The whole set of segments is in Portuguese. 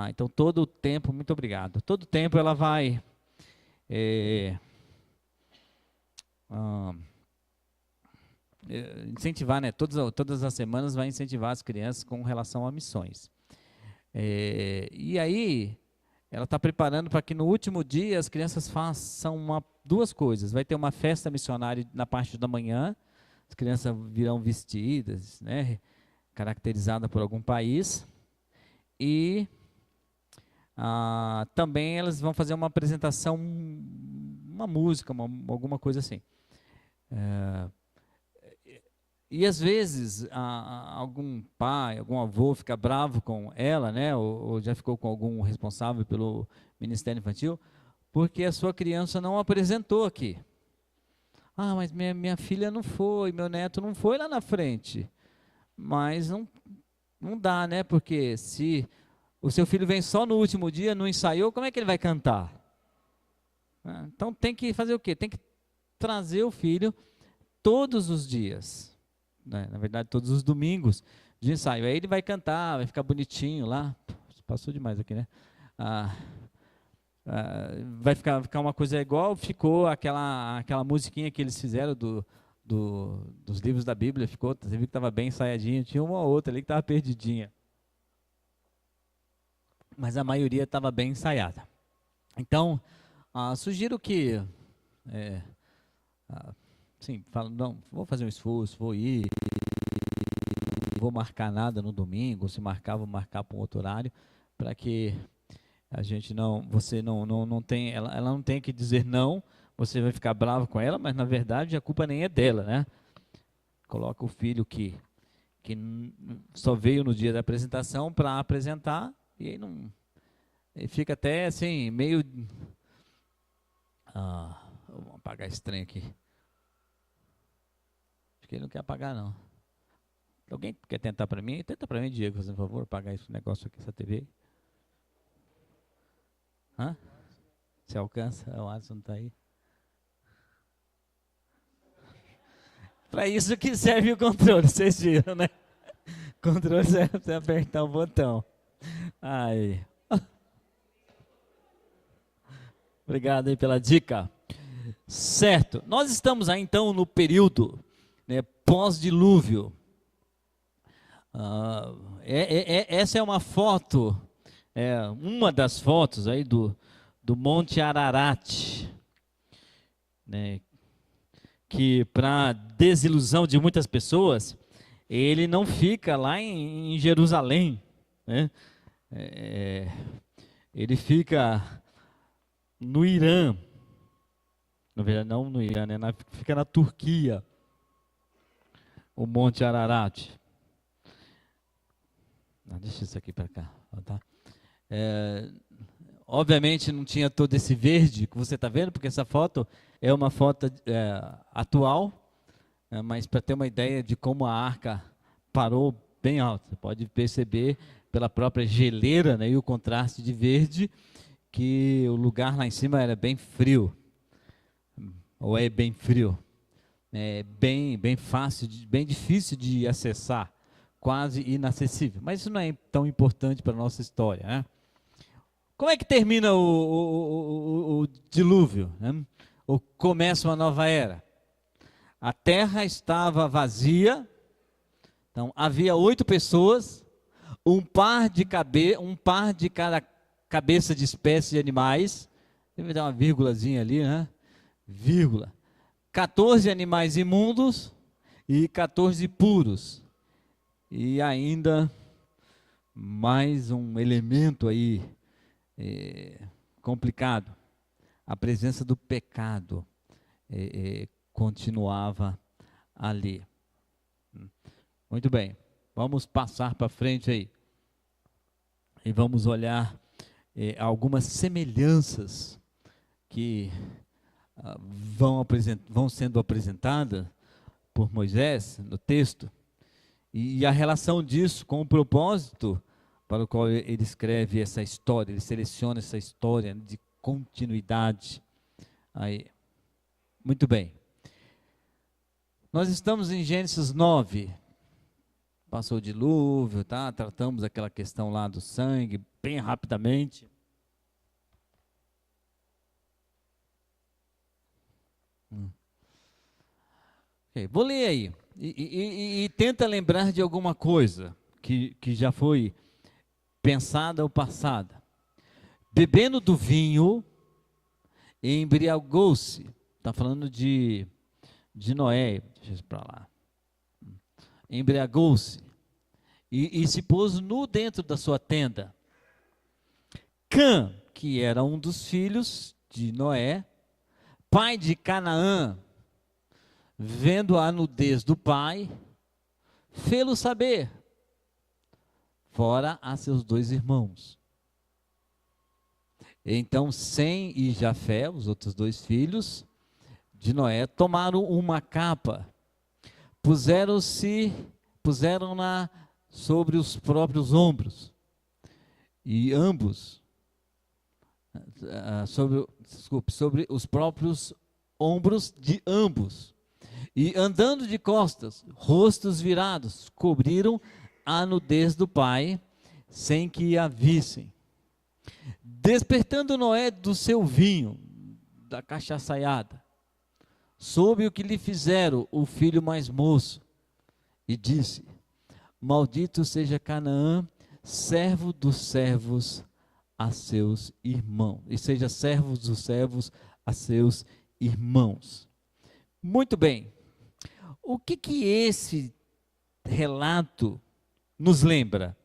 Então todo o tempo, muito obrigado. Todo o tempo ela vai é, ah, incentivar, né? Todas as semanas vai incentivar as crianças com relação a missões. E aí ela está preparando para que no último dia as crianças façam duas coisas. Vai ter uma festa missionária na parte da manhã. As crianças virão vestidas, né? Caracterizada por algum país. E também elas vão fazer uma apresentação, uma música, alguma coisa assim. E às vezes algum pai, algum avô fica bravo com ela, né? Ou já ficou com algum responsável pelo Ministério Infantil, porque a sua criança não apresentou aqui. Mas minha filha não foi, meu neto não foi lá na frente. Mas não dá, né? Porque se o seu filho vem só no último dia, não ensaiou, como é que ele vai cantar? Então tem que fazer o quê? Tem que trazer o filho todos os dias, né? Na verdade, todos os domingos de ensaio. Aí ele vai cantar, vai ficar bonitinho lá. Passou demais aqui, né? Vai ficar uma coisa igual ficou aquela musiquinha que eles fizeram dos livros da Bíblia. Você viu que estava bem ensaiadinho. Tinha uma ou outra ali que estava perdidinha, mas a maioria estava bem ensaiada. Então, sugiro que, sim, não, vou fazer um esforço, vou ir, não vou marcar nada no domingo, se marcar, vou marcar para um outro horário, para que a gente você não tem, ela não tem que dizer não, você vai ficar bravo com ela, mas na verdade a culpa nem é dela, né? Coloca o filho que só veio no dia da apresentação para apresentar, e aí não... Ele fica até assim, meio... vamos apagar esse trem aqui. Acho que ele não quer apagar, não. Alguém quer tentar para mim? Tenta para mim, Diego, fazendo favor, apagar esse negócio aqui, essa TV. Você alcança? O Adson está aí. Para isso que serve o controle, vocês viram, né? O controle serve para apertar o botão. Aí. Obrigado aí pela dica. Certo, nós estamos aí então no período, né, pós-dilúvio. Essa é uma foto, uma das fotos aí do Monte Ararat, né, que para desilusão de muitas pessoas, ele não fica lá em Jerusalém, né? Ele fica no Irã. Na verdade, não no Irã, né? Fica na Turquia, o Monte Ararat. Deixa isso aqui para cá. Tá? Obviamente não tinha todo esse verde que você está vendo, porque essa foto é uma foto atual, mas para ter uma ideia de como a arca parou bem alto. Você pode perceber pela própria geleira, né, e o contraste de verde, que o lugar lá em cima era bem frio. Ou é bem frio, bem fácil, bem difícil de acessar, quase inacessível. Mas isso não é tão importante para a nossa história, né? Como é que termina o dilúvio, né? Ou começa uma nova era? A terra estava vazia, então havia 8 pessoas, um par de cada cabeça de espécie de animais, deve dar uma vírgulazinha ali, né? 14 animais imundos e 14 puros. E ainda mais um elemento aí complicado. A presença do pecado continuava ali. Muito bem, vamos passar para frente aí. E vamos olhar algumas semelhanças que vão sendo apresentadas por Moisés no texto, e a relação disso com o propósito para o qual ele escreve essa história, ele seleciona essa história de continuidade. Aí, muito bem. Nós estamos em Gênesis 9. Passou o dilúvio, tá? Tratamos aquela questão lá do sangue, bem rapidamente. Ok, vou ler aí. E tenta lembrar de alguma coisa que já foi pensada ou passada. Bebendo do vinho, embriagou-se. Está falando de Noé. Deixa isso para lá. Embriagou-se e se pôs nu dentro da sua tenda. Cã, que era um dos filhos de Noé, pai de Canaã, vendo a nudez do pai, fê-lo saber, fora a seus 2 irmãos. Então Sem e Jafé, os outros 2 filhos de Noé, tomaram uma capa, puseram-na sobre os próprios ombros, e ambos, sobre os próprios ombros de ambos, e andando de costas, rostos virados, cobriram a nudez do pai, sem que a vissem. Despertando Noé do seu vinho, da cachaçaiada, soube o que lhe fizeram o filho mais moço, e disse: Maldito seja Canaã, servo dos servos a seus irmãos, e seja servos dos servos a seus irmãos. Muito bem. O que esse relato nos lembra?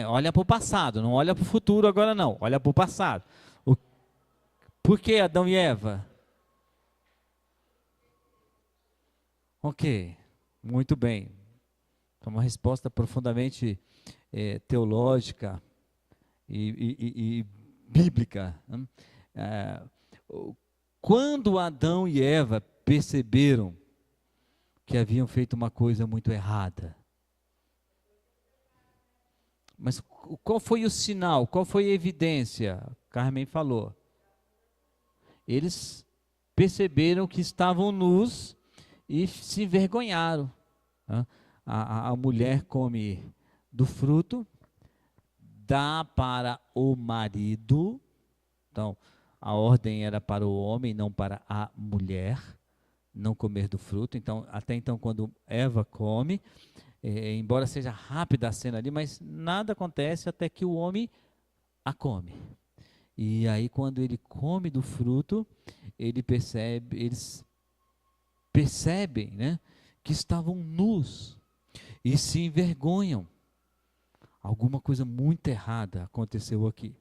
Olha para o passado, não olha para o futuro agora não, olha para o passado. Por que Adão e Eva? Ok, muito bem. É uma resposta profundamente teológica e bíblica. Né? Quando Adão e Eva perceberam que haviam feito uma coisa muito errada, mas qual foi o sinal, qual foi a evidência? Carmen falou. Eles perceberam que estavam nus e se envergonharam. Né? A mulher come do fruto, dá para o marido. Então, a ordem era para o homem, não para a mulher, não comer do fruto. Então, até então, quando Eva come, embora seja rápida a cena ali, mas nada acontece até que o homem a come. E aí, quando ele come do fruto, eles percebem, né, que estavam nus e se envergonham. Alguma coisa muito errada aconteceu aqui.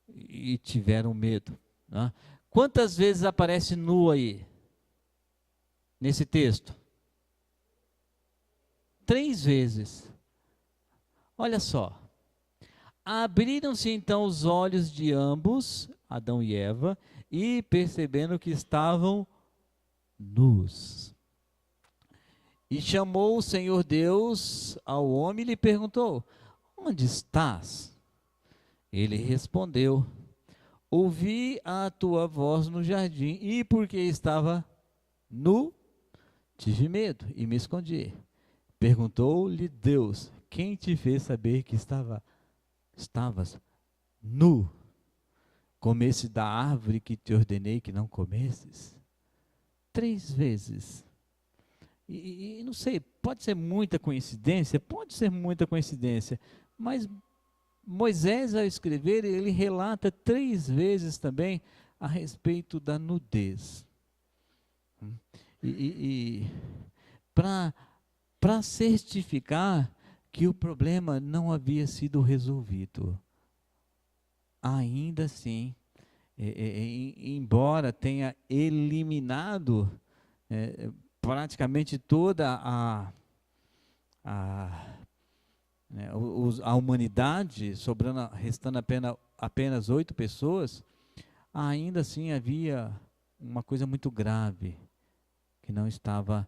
E tiveram medo. Né? Quantas vezes aparece nu aí? Nesse texto? 3 vezes. Olha só. Abriram-se então os olhos de ambos, Adão e Eva, e percebendo que estavam nus. E chamou o Senhor Deus ao homem e lhe perguntou: Onde estás? Ele respondeu: Ouvi a tua voz no jardim, e porque estava nu, tive medo e me escondi. Perguntou-lhe Deus: Quem te fez saber que estavas nu? Comesse da árvore que te ordenei que não comesses? 3 vezes. E não sei, pode ser muita coincidência? Pode ser muita coincidência, mas Moisés, ao escrever, ele relata 3 vezes também a respeito da nudez. E para certificar que o problema não havia sido resolvido. Ainda assim, embora tenha eliminado praticamente toda a humanidade, restando apenas 8 pessoas, ainda assim havia uma coisa muito grave que não estava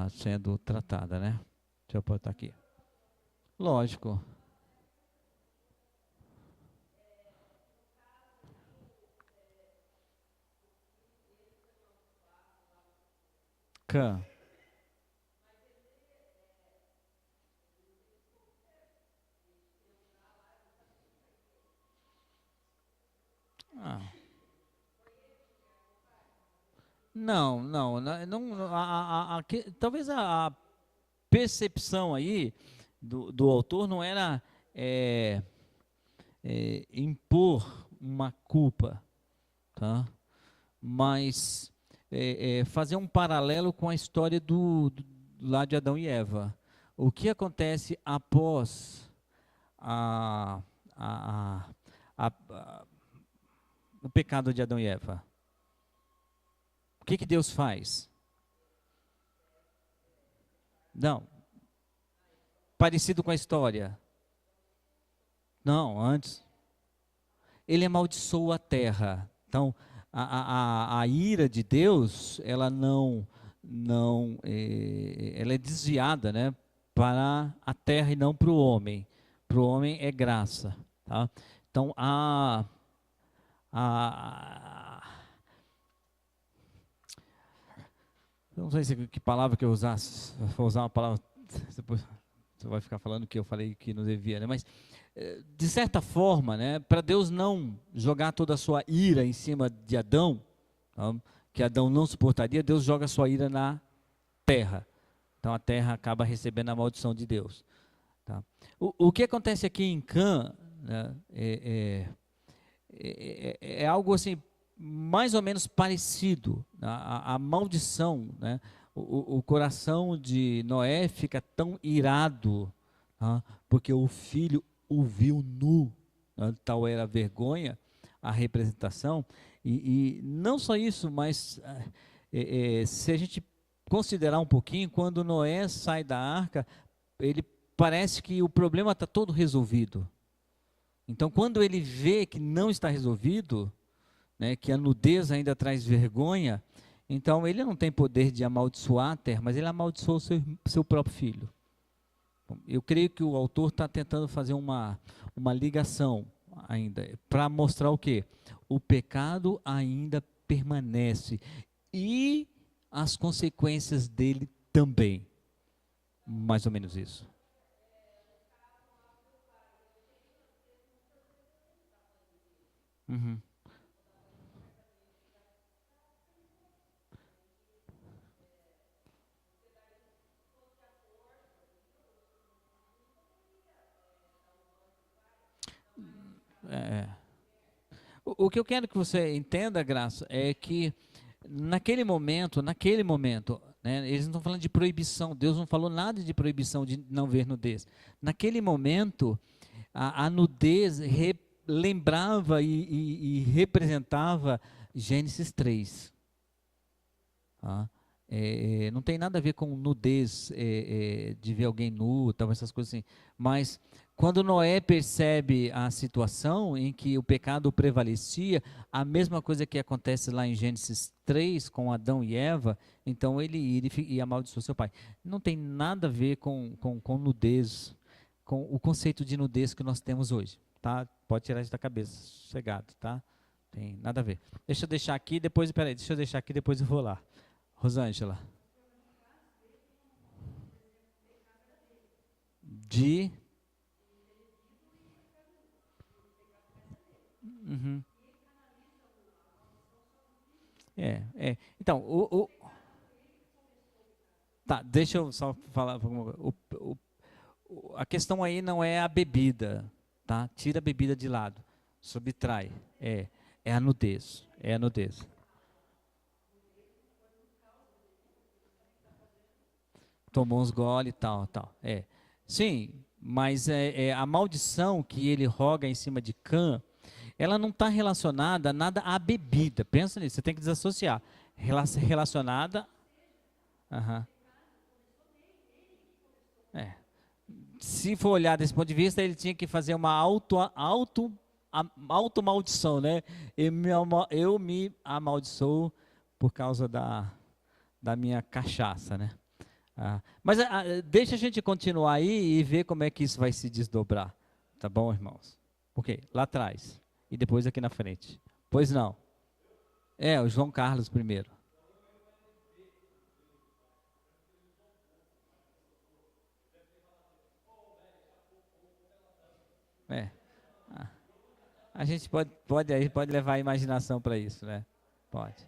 sendo tratada, né? Deixa eu botar aqui. Lógico. Cã. Ah, não, não, não, talvez a percepção aí do autor não era é, impor uma culpa, tá? Mas fazer um paralelo com a história lá de Adão e Eva. O que acontece após a, a, a, o pecado de Adão e Eva? O que Deus faz? Não, parecido com a história. Não, antes. Ele amaldiçoa a terra. Então, a ira de Deus, ela ela é desviada, né, para a terra e não para o homem. Para o homem é graça, tá? Então, a eu não sei que palavra que eu usasse, se eu for usar uma palavra, depois você vai ficar falando que eu falei que não devia, né? Mas de certa forma, né, para Deus não jogar toda a sua ira em cima de Adão, tá? Que Adão não suportaria, Deus joga a sua ira na terra. Então a terra acaba recebendo a maldição de Deus. Tá? O que acontece aqui em Cã, né, é algo assim, mais ou menos parecido. A maldição, né? O coração de Noé fica tão irado, tá? Porque o filho o viu nu, né? Tal era a vergonha, a representação. E não só isso, mas se a gente considerar um pouquinho, quando Noé sai da arca, ele parece que o problema está todo resolvido. Então, quando ele vê que não está resolvido, né, que a nudez ainda traz vergonha, então ele não tem poder de amaldiçoar a terra, mas ele amaldiçoou o seu próprio filho. Bom, eu creio que o autor está tentando fazer uma ligação ainda, para mostrar o quê? O pecado ainda permanece e as consequências dele também. Mais ou menos isso. Uhum. É. O que eu quero que você entenda, Graça, é que naquele momento, né, eles não estão falando de proibição, Deus não falou nada de proibição de não ver nudez. Naquele momento, a nudez lembrava e representava Gênesis 3. Tá? Não tem nada a ver com nudez, de ver alguém nu, tal, essas coisas assim. Mas quando Noé percebe a situação em que o pecado prevalecia, a mesma coisa que acontece lá em Gênesis 3 com Adão e Eva, então ele e amaldiçoou seu pai. Não tem nada a ver com nudez, com o conceito de nudez que nós temos hoje. Tá? Pode tirar isso da cabeça, sossegado, tá? Tem nada a ver. Deixa eu deixar aqui, depois, peraí, deixa eu deixar aqui, depois eu vou lá. Rosângela. De. Uhum. Então, tá, deixa eu só falar. A questão aí não é a bebida, tá? Tira a bebida de lado. Subtrai. É a nudez. É a nudez. Tomou uns gole e tal, tal. Sim, mas a maldição que ele roga em cima de Cã, ela não está relacionada a nada à bebida. Pensa nisso, você tem que desassociar. Relacionada. Aham. É. Se for olhar desse ponto de vista, ele tinha que fazer uma auto-maldição, né? Eu me amaldiçoo por causa da minha cachaça, né? Mas deixa a gente continuar aí e ver como é que isso vai se desdobrar. Tá bom, irmãos? Ok, lá atrás. E depois aqui na frente. Pois não. O João Carlos primeiro. É. A gente pode levar a imaginação para isso, né? Pode.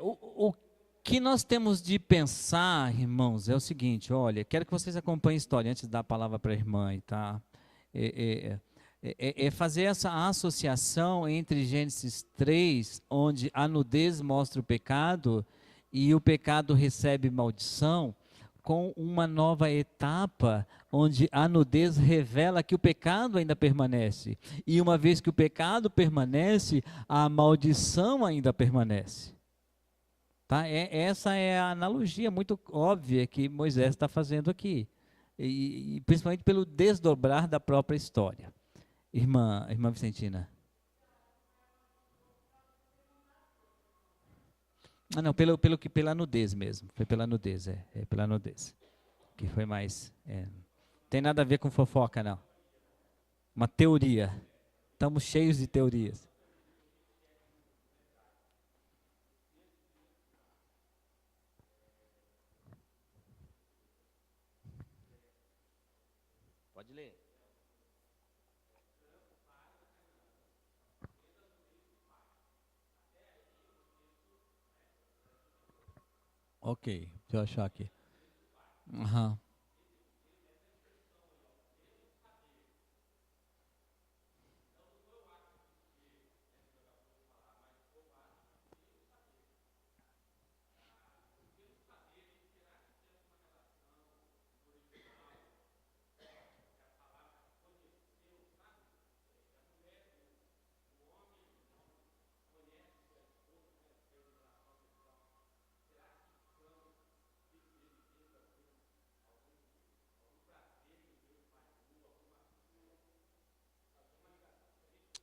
O que nós temos de pensar, irmãos, é o seguinte, olha, quero que vocês acompanhem a história antes de dar a palavra para a irmã, tá? Fazer essa associação entre Gênesis 3, onde a nudez mostra o pecado e o pecado recebe maldição, com uma nova etapa, onde a nudez revela que o pecado ainda permanece. E uma vez que o pecado permanece, a maldição ainda permanece. Tá? Essa é a analogia muito óbvia que Moisés está fazendo aqui. E principalmente pelo desdobrar da própria história. Irmã Vicentina. Não, pela nudez mesmo. Foi pela nudez, pela nudez. Que foi mais. Tem nada a ver com fofoca, não. Uma teoria. Estamos cheios de teorias. Pode ler. Ok, deixa eu achar aqui. Uhum.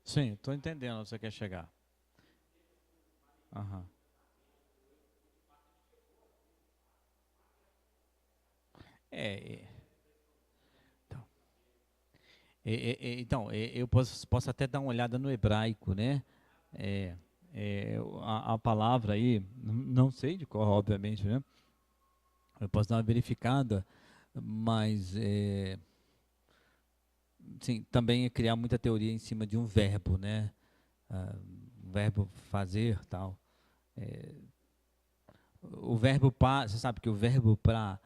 Sim, estou entendendo onde você quer chegar. Uhum. É, então, eu posso até dar uma olhada no hebraico, né? A palavra aí, não sei de qual, obviamente, né? Eu posso dar uma verificada, mas sim, também é criar muita teoria em cima de um verbo, né? O verbo fazer, tal. O verbo você sabe que o verbo para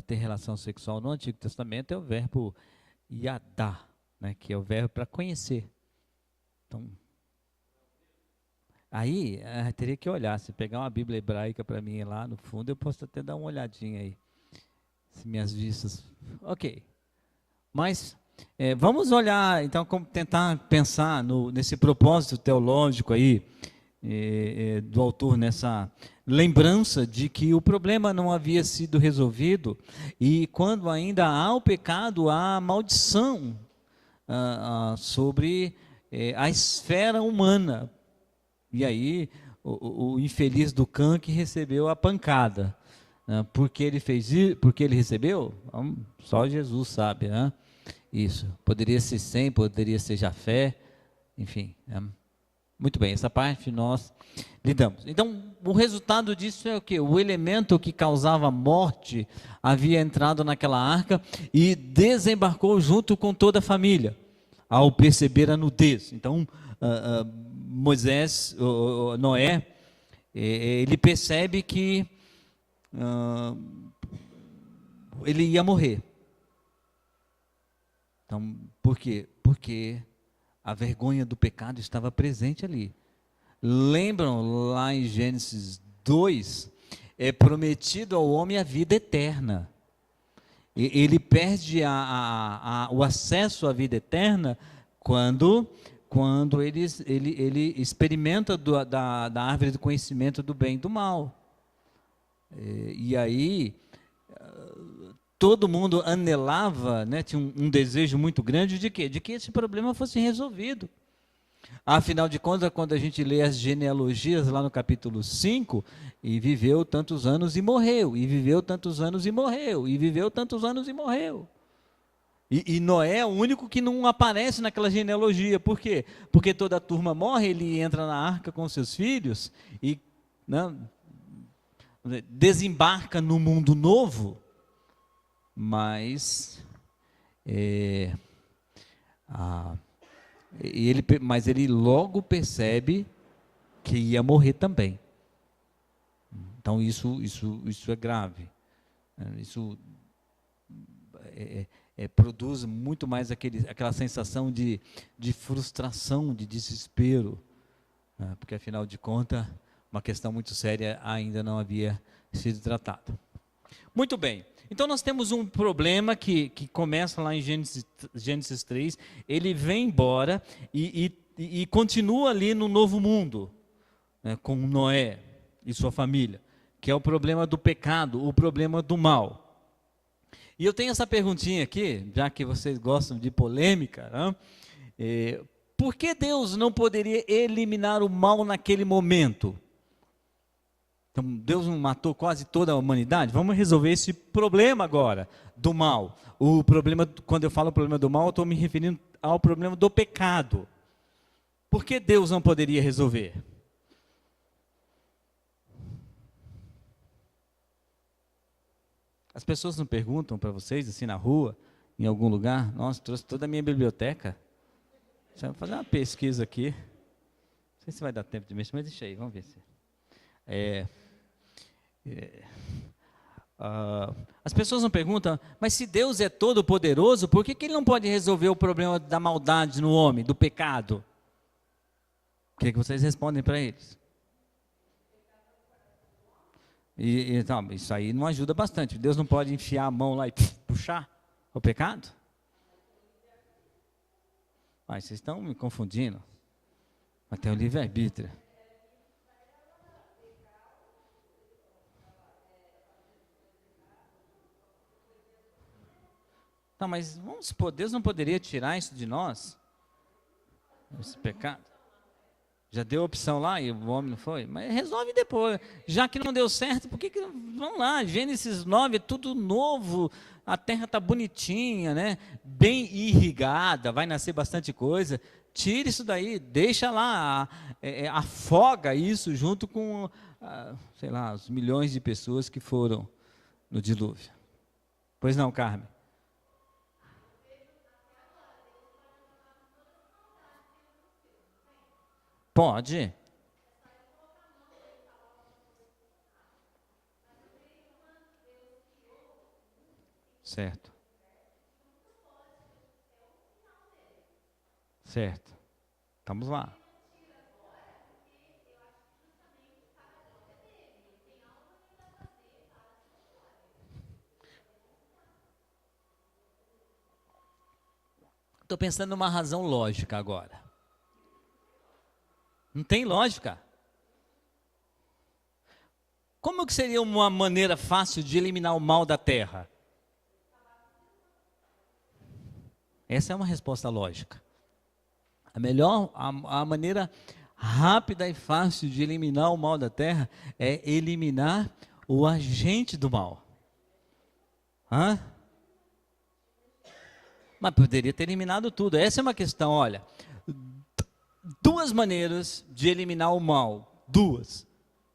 ter relação sexual no Antigo Testamento é o verbo yadá, né? Que é o verbo para conhecer. Então, aí teria que olhar, se pegar uma Bíblia hebraica para mim lá no fundo, eu posso até dar uma olhadinha aí, se minhas vistas. Ok, mas vamos olhar, então, tentar pensar nesse propósito teológico aí do autor, nessa lembrança de que o problema não havia sido resolvido e quando ainda há o pecado, há a maldição sobre a esfera humana. E aí o infeliz do Cã que recebeu a pancada. Porque ele fez isso, porque ele recebeu? Só Jesus sabe, né? Isso. Poderia ser Sem, poderia ser Jafé, enfim. Muito bem, essa parte nós lidamos. Então, o resultado disso é o quê? O elemento que causava morte havia entrado naquela arca e desembarcou junto com toda a família, ao perceber a nudez. Então, Moisés, Noé, ele percebe que ele ia morrer. Então, por quê? Porque a vergonha do pecado estava presente ali. Lembram lá em Gênesis 2, é prometido ao homem a vida eterna. Ele perde o acesso à vida eterna quando ele experimenta da árvore do conhecimento do bem e do mal. E aí todo mundo anelava, né, tinha um desejo muito grande de quê? De que esse problema fosse resolvido. Afinal de contas, quando a gente lê as genealogias lá no capítulo 5, e viveu tantos anos e morreu, e viveu tantos anos e morreu, e viveu tantos anos e morreu. E Noé é o único que não aparece naquela genealogia. Por quê? Porque toda a turma morre, ele entra na arca com seus filhos e desembarca no mundo novo, mas Ah, mas ele logo percebe que ia morrer também. Então isso é grave. Isso produz muito mais aquela sensação de frustração, de desespero, né? Porque afinal de contas, uma questão muito séria ainda não havia sido tratada. Muito bem. Então nós temos um problema que começa lá em Gênesis 3, ele vem embora e continua ali no novo mundo, né, com Noé e sua família, que é o problema do pecado, o problema do mal. E eu tenho essa perguntinha aqui, já que vocês gostam de polêmica, né? Por que Deus não poderia eliminar o mal naquele momento? Então, Deus não matou quase toda a humanidade? Vamos resolver esse problema agora, do mal. O problema, quando eu falo problema do mal, eu estou me referindo ao problema do pecado. Por que Deus não poderia resolver? As pessoas não perguntam para vocês, assim, na rua, em algum lugar? Nossa, trouxe toda a minha biblioteca. Deixa eu fazer uma pesquisa aqui. Não sei se vai dar tempo de mexer, mas deixa aí, vamos ver se... as pessoas não perguntam, mas se Deus é todo poderoso, por que Ele não pode resolver o problema da maldade no homem, do pecado? O que vocês respondem para eles? Então, isso aí não ajuda bastante. Deus não pode enfiar a mão lá e puxar o pecado? Mas vocês estão me confundindo. Mas tem o livre-arbítrio. Não, mas vamos supor, Deus não poderia tirar isso de nós? Esse pecado? Já deu opção lá e o homem não foi? Mas resolve depois. Já que não deu certo, por que vamos lá, Gênesis 9 é tudo novo, a terra está bonitinha, né? Bem irrigada, vai nascer bastante coisa. Tira isso daí, deixa lá, afoga isso junto com, sei lá, os milhões de pessoas que foram no dilúvio. Pois não, Carmen? Pode. Certo. Certo. Vamos lá. Estou pensando numa razão lógica agora. Não tem lógica. Como que seria uma maneira fácil de eliminar o mal da terra? Essa é uma resposta lógica. A maneira rápida e fácil de eliminar o mal da terra é eliminar o agente do mal. Hã? Mas poderia ter eliminado tudo. Essa é uma questão, olha. Duas maneiras de eliminar o mal. Duas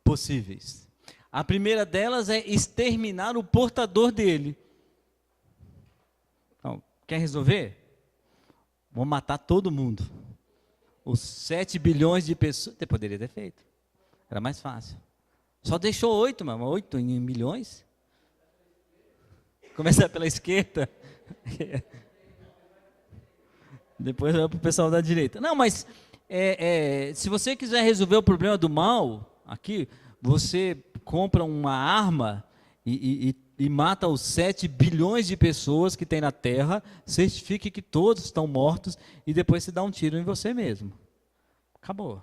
possíveis. A primeira delas é exterminar o portador dele. Então, quer resolver? Vou matar todo mundo. Os 7 bilhões de pessoas. Você poderia ter feito. Era mais fácil. Só deixou 8, mano. 8 em milhões? Começar pela esquerda. Depois vai para o pessoal da direita. Não, mas se você quiser resolver o problema do mal, aqui, você compra uma arma e mata os 7 bilhões de pessoas que tem na Terra, certifique que todos estão mortos e depois você dá um tiro em você mesmo. Acabou.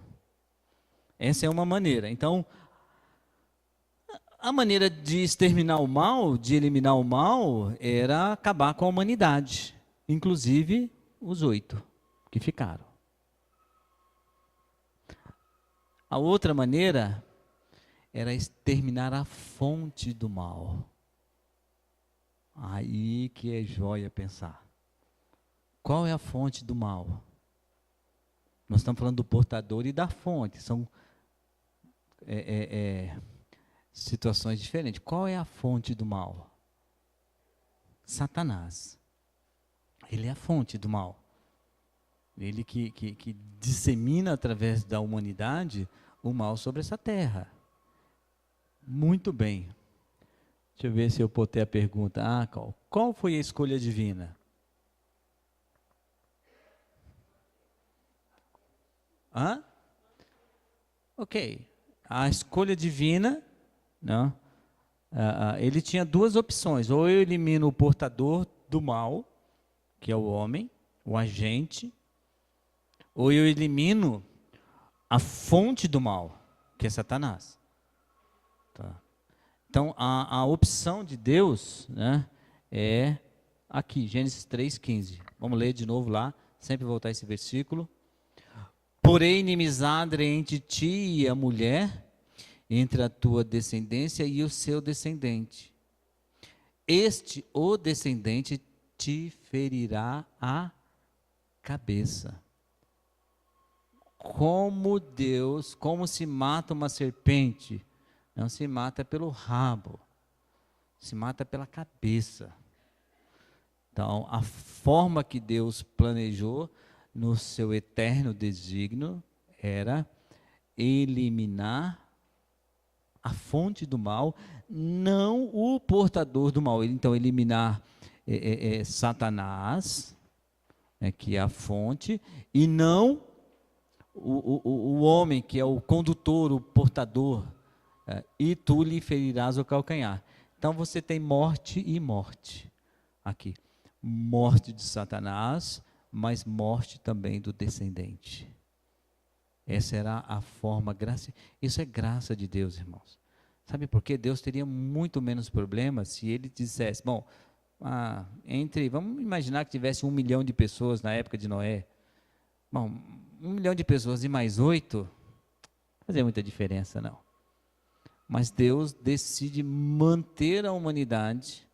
Essa é uma maneira. Então, a maneira de exterminar o mal, de eliminar o mal, era acabar com a humanidade, inclusive os 8 que ficaram. A outra maneira era exterminar a fonte do mal. Aí que é joia pensar. Qual é a fonte do mal? Nós estamos falando do portador e da fonte. São situações diferentes. Qual é a fonte do mal? Satanás. Ele é a fonte do mal. Ele que dissemina através da humanidade o mal sobre essa terra. Muito bem. Deixa eu ver se eu botei a pergunta. Qual foi a escolha divina? Ok. A escolha divina, não? Ele tinha duas opções. Ou eu elimino o portador do mal, que é o homem, o agente, ou eu elimino a fonte do mal, que é Satanás. Tá. Então, a opção de Deus, né, é aqui, Gênesis 3,15. Vamos ler de novo lá, sempre voltar a esse versículo. Porém, inimizade entre ti e a mulher, entre a tua descendência e o seu descendente. Este, o descendente, te ferirá a cabeça. Como se mata uma serpente? Não se mata pelo rabo, se mata pela cabeça. Então, a forma que Deus planejou no seu eterno desígnio era eliminar a fonte do mal, não o portador do mal. Então, eliminar Satanás, que é a fonte, e não o homem, que é o condutor, o portador, e tu lhe ferirás o calcanhar. Então, você tem morte e morte aqui. Morte de Satanás, mas morte também do descendente. Essa era a forma, isso é graça de Deus, irmãos. Sabe por quê? Deus teria muito menos problemas se ele dissesse, vamos imaginar que tivesse 1 milhão de pessoas na época de Noé. 1 milhão de pessoas e mais 8, não fazia muita diferença, não. Mas Deus decide manter a humanidade,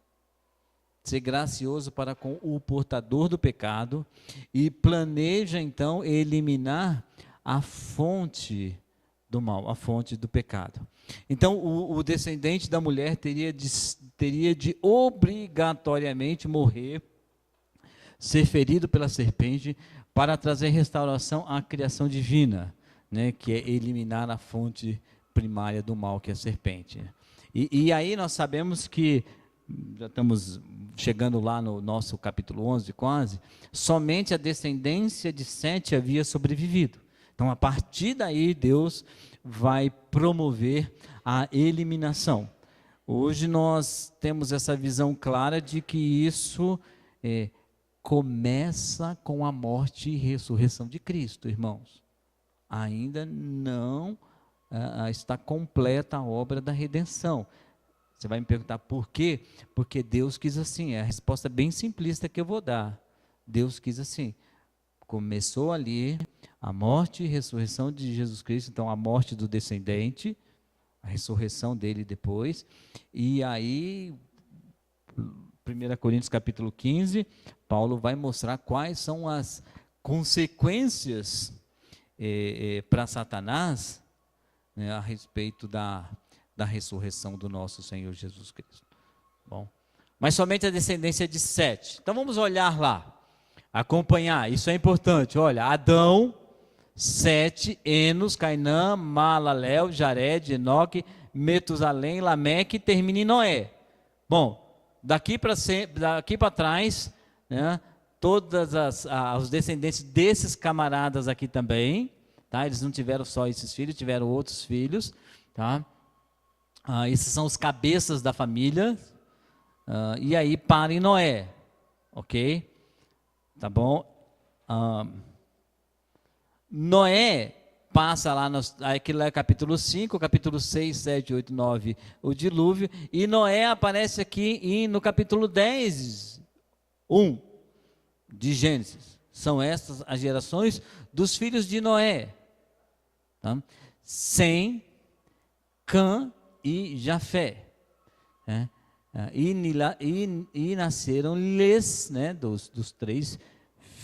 ser gracioso para com o portador do pecado e planeja então eliminar a fonte do mal, a fonte do pecado. Então o descendente da mulher teria de obrigatoriamente morrer, ser ferido pela serpente para trazer restauração à criação divina, né, que é eliminar a fonte primária do mal, que é a serpente. E aí nós sabemos que, já estamos chegando lá no nosso capítulo 11 quase, somente a descendência de Sete havia sobrevivido. Então, a partir daí, Deus vai promover a eliminação. Hoje nós temos essa visão clara de que isso começa com a morte e ressurreição de Cristo, irmãos. Ainda não está completa a obra da redenção. Você vai me perguntar por quê? Porque Deus quis assim. É a resposta bem simplista que eu vou dar. Deus quis assim. Começou ali a morte e ressurreição de Jesus Cristo, então a morte do descendente, a ressurreição dele depois, e aí 1 Coríntios capítulo 15, Paulo vai mostrar quais são as consequências para Satanás, né, a respeito da ressurreição do nosso Senhor Jesus Cristo. Bom, mas somente a descendência de Sete. Então vamos olhar lá, acompanhar, isso é importante. Olha, Adão, Sete, Enos, Cainã, Malalel, Jared, Enoque, Metusalém, Lameque, termina em Noé. Bom, daqui para trás, né, todos os descendentes desses camaradas aqui também, tá? Eles não tiveram só esses filhos, tiveram outros filhos, tá? Esses são os cabeças da família, e aí para em Noé, ok? Tá bom? Noé passa lá, aquilo é capítulo 5, capítulo 6, 7, 8, 9, o dilúvio, e Noé aparece aqui no capítulo 10, 1 de Gênesis. São estas as gerações dos filhos de Noé. Tá? Sem, Cã e Jafé. Né? E nasceram-lhes, né, dos 3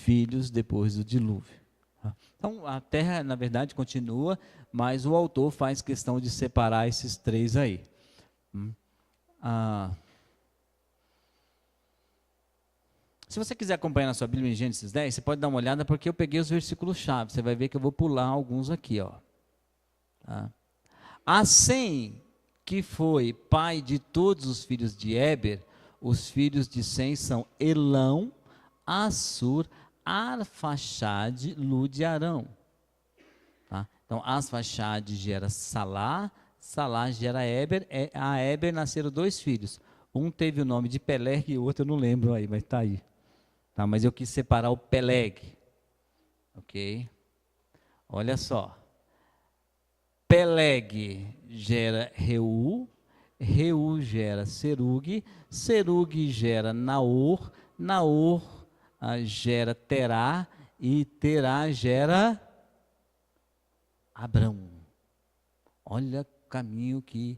filhos depois do dilúvio. Então, a terra, na verdade, continua, mas o autor faz questão de separar esses 3 aí. Se você quiser acompanhar na sua Bíblia em Gênesis 10, você pode dar uma olhada, porque eu peguei os versículos-chave. Você vai ver que eu vou pular alguns aqui, ó. Tá? A Sem, que foi pai de todos os filhos de Éber, os filhos de Sem são Elão, Assur, Arfaxade, Lud e Arão. Tá? Então, Arfaxade gera Salá, Salá gera Éber, a Éber nasceram 2 filhos. Um teve o nome de Peleg e o outro eu não lembro aí, mas está aí. Tá? Mas eu quis separar o Peleg. Ok? Olha só. Peleg gera Reu, Reu gera Serug, Serug gera Naor, Naor gera Terá e Terá gera Abrão. Olha o caminho que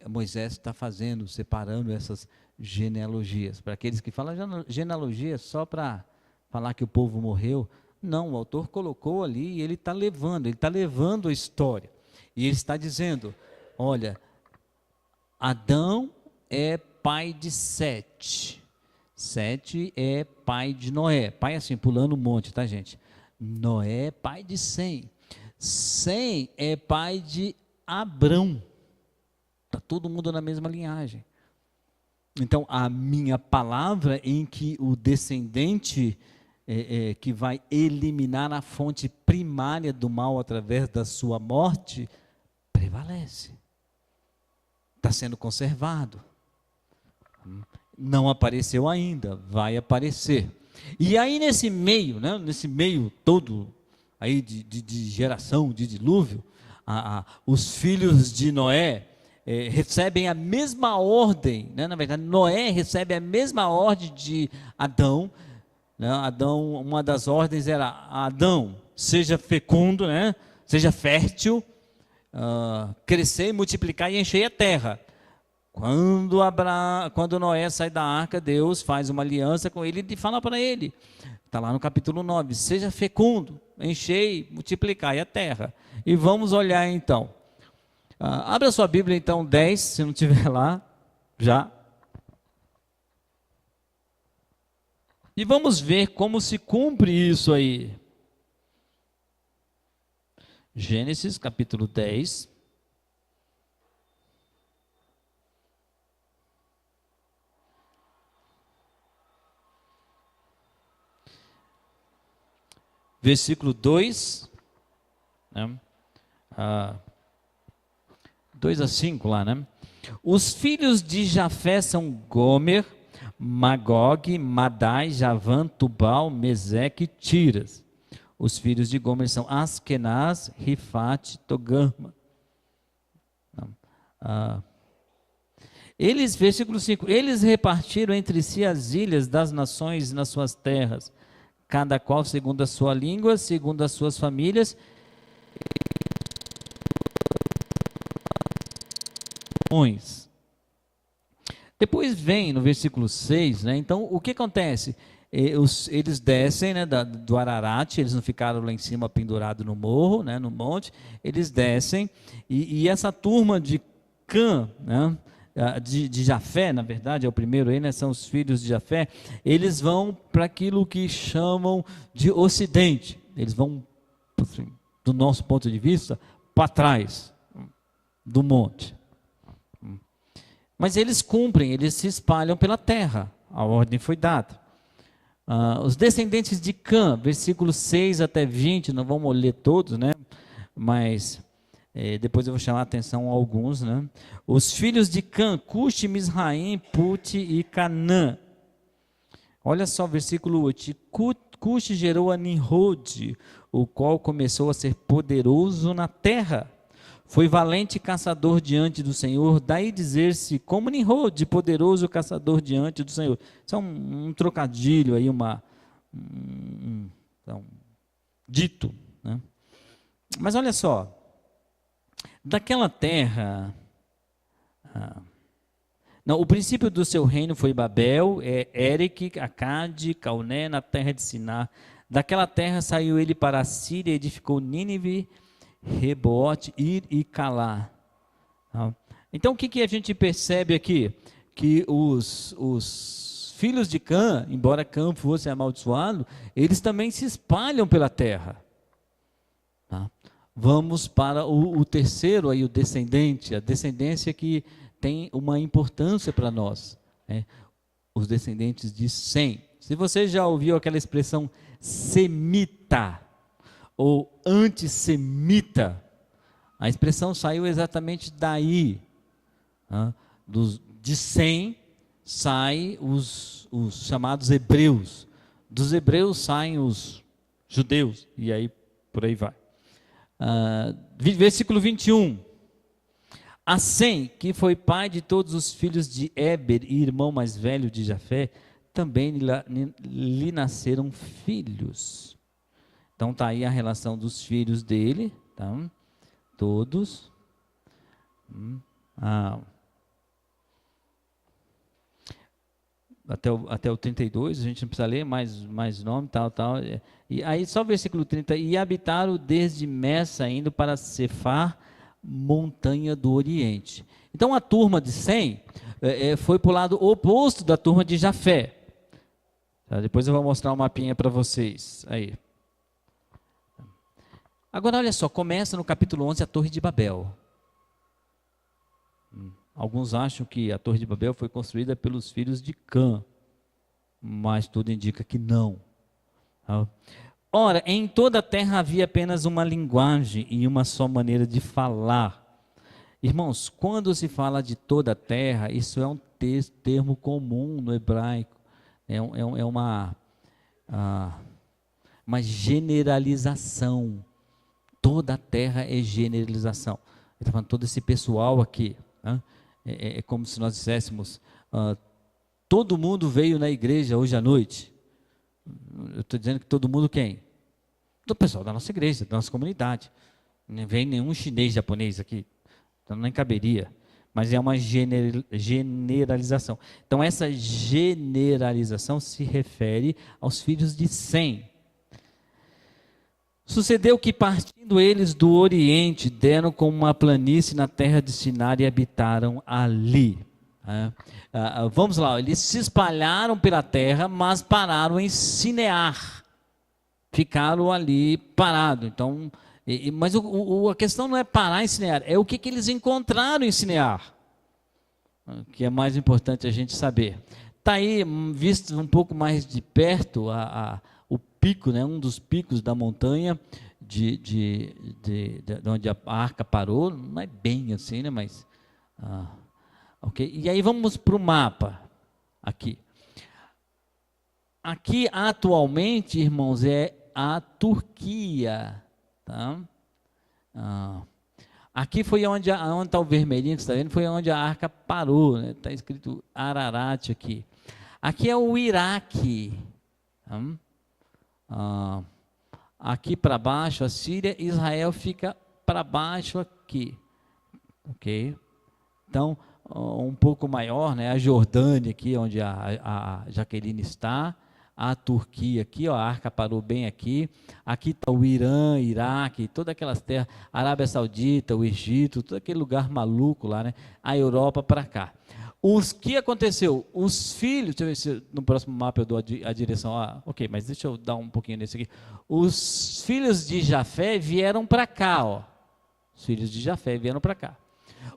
Moisés está fazendo, separando essas genealogias. Para aqueles que falam genealogia só para falar que o povo morreu, não, o autor colocou ali e ele está levando a história. E ele está dizendo, olha, Adão é pai de Sete. Sete é pai de Noé. Pai assim, pulando um monte, tá, gente? Noé é pai de Sem. Sem é pai de Abrão. Está todo mundo na mesma linhagem. Então, a minha palavra em que o descendente que vai eliminar a fonte primária do mal através da sua morte, prevalece. Está sendo conservado. Não apareceu ainda, vai aparecer. E aí nesse meio, né, nesse meio todo aí de geração, de dilúvio, os filhos de Noé recebem a mesma ordem, né? Na verdade, Noé recebe a mesma ordem de Adão. Né? Adão, uma das ordens era: Adão, seja fecundo, né? Seja fértil, crescer e multiplicar e encher a terra. Quando Noé sai da arca, Deus faz uma aliança com ele e fala para ele, está lá no capítulo 9, seja fecundo, enchei, multiplicai a terra. E vamos olhar então. Abra sua Bíblia então 10, se não tiver lá, já. E vamos ver como se cumpre isso aí. Gênesis capítulo 10. Versículo 2, né? 2 a 5 lá, né? Os filhos de Jafé são Gomer, Magog, Madai, Javã, Tubal, Meseque e Tiras. Os filhos de Gomer são Askenaz, Rifate, Togarma. Versículo 5, eles repartiram entre si as ilhas das nações nas suas terras, cada qual segundo a sua língua, segundo as suas famílias. Depois vem no versículo 6, né? Então o que acontece? Eles descem, né, do Ararat, eles não ficaram lá em cima pendurados no morro, né, no monte, eles descem, e essa turma de Cã, né, de Jafé, na verdade, é o primeiro aí, né, são os filhos de Jafé, eles vão para aquilo que chamam de Ocidente, eles vão, assim, do nosso ponto de vista, para trás do monte. Mas eles cumprem, eles se espalham pela terra, a ordem foi dada. Os descendentes de Cã, versículos 6 até 20, não vamos ler todos, né? Mas depois eu vou chamar a atenção a alguns, né? Os filhos de Cã, Cuxi, Misraim, Puti e Canã. Olha só o versículo 8. Cuxi gerou a Nimrod, o qual começou a ser poderoso na terra. Foi valente caçador diante do Senhor, daí dizer-se como Nimrod, poderoso caçador diante do Senhor. Isso é um trocadilho aí, um dito, né? Mas olha só, daquela terra, o princípio do seu reino foi Babel, Eric, Acade, Cauné, na terra de Siná. Daquela terra saiu ele para a Síria, edificou Nínive, Rebote, Ir e Calá. Então o que a gente percebe aqui? Que os filhos de Cã, embora Cã fosse amaldiçoado, eles também se espalham pela terra. Tá? Vamos para o terceiro, aí, o descendente, a descendência que tem uma importância para nós, né? Os descendentes de Sem. Se você já ouviu aquela expressão semita ou antissemita, a expressão saiu exatamente daí. Tá? De Sem saem os chamados hebreus. Dos hebreus saem os judeus, e aí por aí vai. Versículo 21. A Sem, que foi pai de todos os filhos de Éber e irmão mais velho de Jafé, também lhe nasceram filhos. Então está aí a relação dos filhos dele, tá? Todos. Até o 32, a gente não precisa ler mais nome, tal. E aí só o versículo 30. E habitaram desde Messa, indo para Cefar, montanha do Oriente. Então a turma de Sem foi para o lado oposto da turma de Jafé. Tá? Depois eu vou mostrar um mapinha para vocês. Aí. Agora olha só, começa no capítulo 11 a Torre de Babel. Alguns acham que a Torre de Babel foi construída pelos filhos de Cã, mas tudo indica que não. Ora, em toda a terra havia apenas uma linguagem e uma só maneira de falar. Irmãos, quando se fala de toda a terra, isso é um termo comum no hebraico. É uma generalização. Toda a terra é generalização. Ele está falando todo esse pessoal aqui. Né? É como se nós disséssemos, todo mundo veio na igreja hoje à noite. Eu estou dizendo que todo mundo quem? Do pessoal da nossa igreja, da nossa comunidade. Não vem nenhum chinês, japonês aqui. Então nem caberia. Mas é uma generalização. Então essa generalização se refere aos filhos de Sem. Sucedeu que, partindo eles do Oriente, deram como uma planície na terra de Sinar e habitaram ali. Vamos lá, eles se espalharam pela terra, mas pararam em Sinear. Ficaram ali parados. Então, mas a questão não é parar em Sinear, é o que eles encontraram em Sinear, que é mais importante a gente saber. Está aí, visto um pouco mais de perto, o pico, né, um dos picos da montanha, de onde a arca parou, não é bem assim, né, mas... ok, e aí vamos para o mapa, aqui. Aqui, atualmente, irmãos, é a Turquia, tá? Aqui foi onde está o vermelhinho que você está vendo, foi onde a arca parou, né? Está escrito Ararat aqui. Aqui é o Iraque, tá? Aqui para baixo, a Síria, Israel fica para baixo aqui, ok? Então, um pouco maior, né? A Jordânia aqui, onde a Jaqueline está, a Turquia aqui, ó, a arca parou bem aqui, aqui está o Irã, Iraque, todas aquelas terras, Arábia Saudita, o Egito, todo aquele lugar maluco lá, né? A Europa para cá. O que aconteceu? Os filhos, deixa eu ver se no próximo mapa eu dou a direção, ok, mas deixa eu dar um pouquinho nesse aqui. Os filhos de Jafé vieram para cá, ó. Os filhos de Jafé vieram para cá.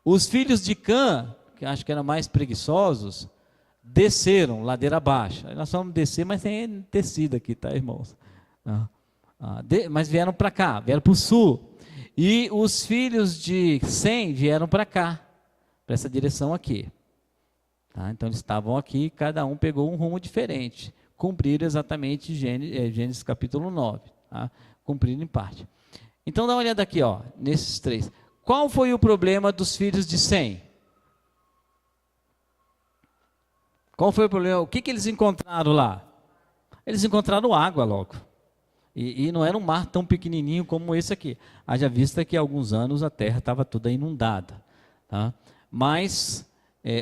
Os filhos de Cã, que acho que eram mais preguiçosos, desceram ladeira abaixo. Aí nós vamos descer, mas tem descida aqui, tá, irmãos? Mas vieram para cá, vieram para o sul. E os filhos de Sem vieram para cá, para essa direção aqui. Tá? Então eles estavam aqui, cada um pegou um rumo diferente. Cumpriram exatamente Gênesis capítulo 9. Tá? Cumpriram em parte. Então dá uma olhada aqui, ó, nesses três. Qual foi o problema dos filhos de Sem? Qual foi o problema? O que eles encontraram lá? Eles encontraram água logo. E não era um mar tão pequenininho como esse aqui. Haja vista que há alguns anos a terra estava toda inundada. Tá? Mas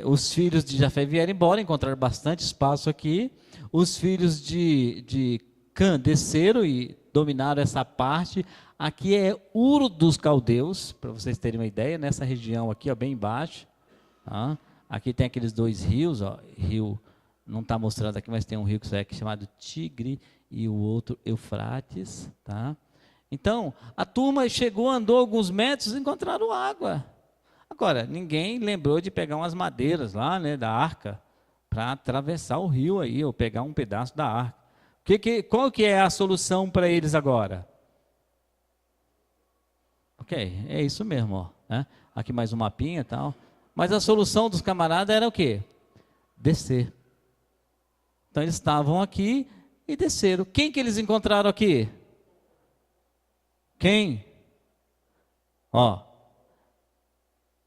os filhos de Jafé vieram embora, encontraram bastante espaço aqui. Os filhos de Cã desceram e dominaram essa parte. Aqui é Ur dos Caldeus, para vocês terem uma ideia, nessa região aqui, ó, bem embaixo. Tá? Aqui tem aqueles dois rios, ó, rio não está mostrado aqui, mas tem um rio que segue chamado Tigre e o outro Eufrates, tá? Então, a turma chegou, andou alguns metros e encontraram água. Agora, ninguém lembrou de pegar umas madeiras lá, né, da arca, para atravessar o rio aí, ou pegar um pedaço da arca. Qual que é a solução para eles agora? Ok, é isso mesmo, ó, né? Aqui mais um mapinha e tal. Mas a solução dos camaradas era o quê? Descer. Então eles estavam aqui e desceram. Quem que eles encontraram aqui? Quem? Ó,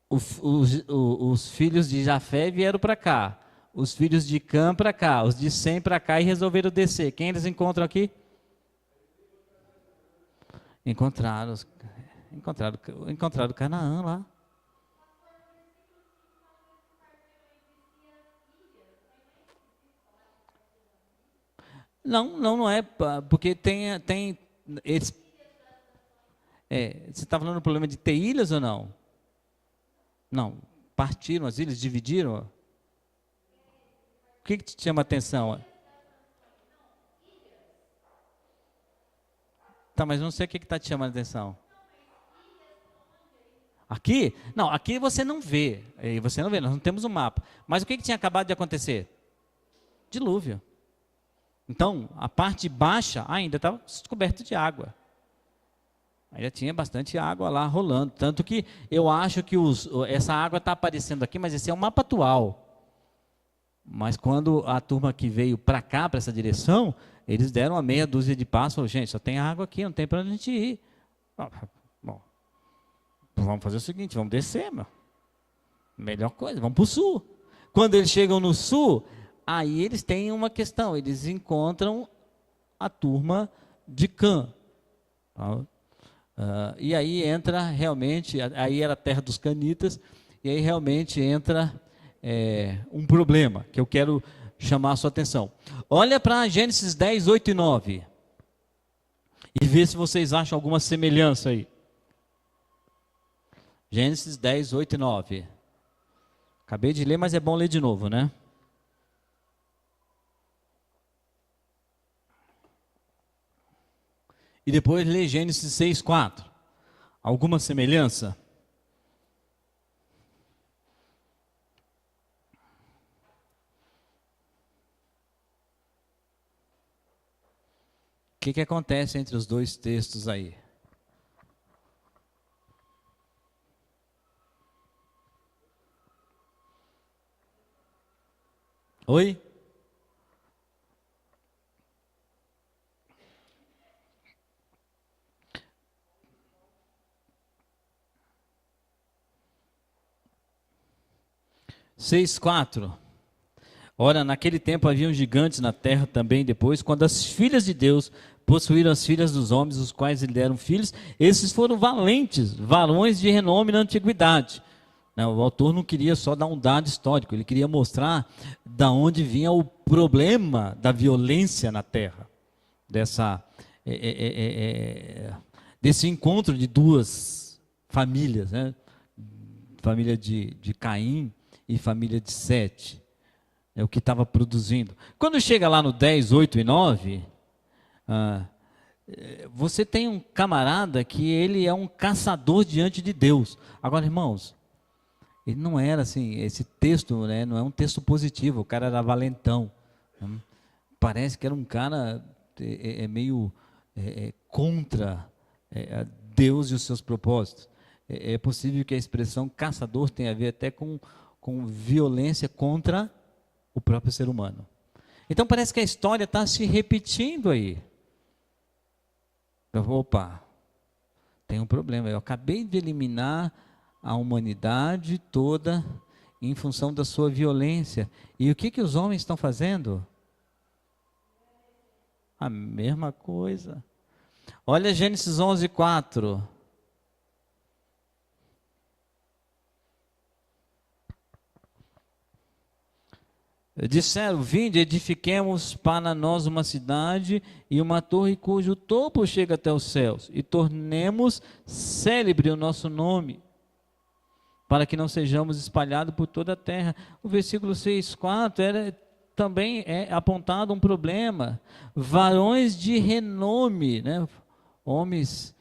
os filhos de Jafé vieram para cá. Os filhos de Cã para cá. Os de Sem para cá e resolveram descer. Quem eles encontram aqui? Encontraram Canaã lá. Não é, porque tem eles, você está falando do problema de ter ilhas ou não? Não, partiram as ilhas, dividiram. O que te chama a atenção? Tá, mas não sei o que está te chamando a atenção. Aqui? Não, aqui você não vê. Nós não temos um mapa. Mas o que tinha acabado de acontecer? Dilúvio. Então, a parte baixa ainda estava coberta de água. Ainda tinha bastante água lá rolando. Tanto que eu acho que essa água está aparecendo aqui, mas esse é um mapa atual. Mas quando a turma que veio para cá, para essa direção, eles deram uma meia dúzia de passos. Falaram, gente, só tem água aqui, não tem para onde a gente ir. Bom, vamos fazer o seguinte, vamos descer, meu. Melhor coisa, vamos para o sul. Quando eles chegam no sul, aí eles têm uma questão, eles encontram a turma de Cã. E aí entra realmente, aí era a terra dos canitas, e aí realmente entra um problema, que eu quero chamar a sua atenção. Olha para Gênesis 10, 8 e 9, e vê se vocês acham alguma semelhança aí. Gênesis 10, 8 e 9. Acabei de ler, mas é bom ler de novo, né? E depois lê Gênesis 6, 4. Alguma semelhança? O que acontece entre os dois textos aí? Oi? Seis, 4. Ora, naquele tempo haviam gigantes na terra também depois, quando as filhas de Deus possuíram as filhas dos homens, os quais lhe deram filhos, esses foram valentes, varões de renome na antiguidade. Não, o autor não queria só dar um dado histórico, ele queria mostrar da onde vinha o problema da violência na terra, desse encontro de duas famílias, né? Família de Caim e família de Sete, é o que estava produzindo. Quando chega lá no 10, 8 e 9, você tem um camarada que ele é um caçador diante de Deus. Agora, irmãos, ele não era assim, esse texto, né, não é um texto positivo, o cara era valentão. Parece que era um cara meio contra Deus e os seus propósitos. É possível que a expressão caçador tenha a ver até com violência contra o próprio ser humano. Então parece que a história está se repetindo aí. Opa, tem um problema. Eu acabei de eliminar a humanidade toda em função da sua violência. E o que os homens estão fazendo? A mesma coisa. Olha Gênesis 11, 4. Disseram, vinde, edifiquemos para nós uma cidade e uma torre cujo topo chega até os céus, e tornemos célebre o nosso nome, para que não sejamos espalhados por toda a terra. O versículo 6, 4 era também é apontado um problema. Varões de renome, né? Homens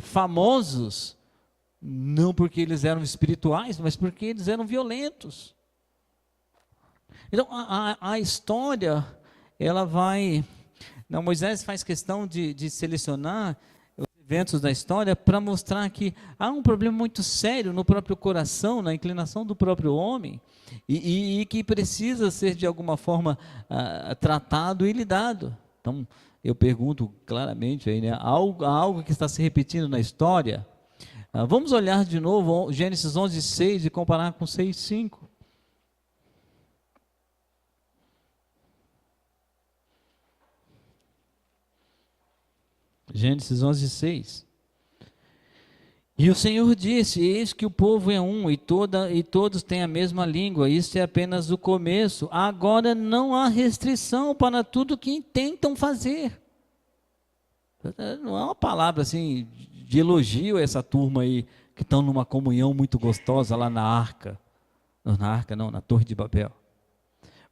famosos, não porque eles eram espirituais, mas porque eles eram violentos. Então, a história, ela vai... Não, Moisés faz questão de selecionar os eventos da história para mostrar que há um problema muito sério no próprio coração, na inclinação do próprio homem, e que precisa ser, de alguma forma, tratado e lidado. Então, eu pergunto claramente aí, né, algo que está se repetindo na história. Vamos olhar de novo Gênesis 11:6 e comparar com 6:5. Gênesis 11:6. E o Senhor disse: eis que o povo é um, e todos têm a mesma língua, isso é apenas o começo. Agora não há restrição para tudo que intentam fazer. Não é uma palavra assim de elogio a essa turma aí, que estão numa comunhão muito gostosa lá na arca. Na arca não, na Torre de Babel.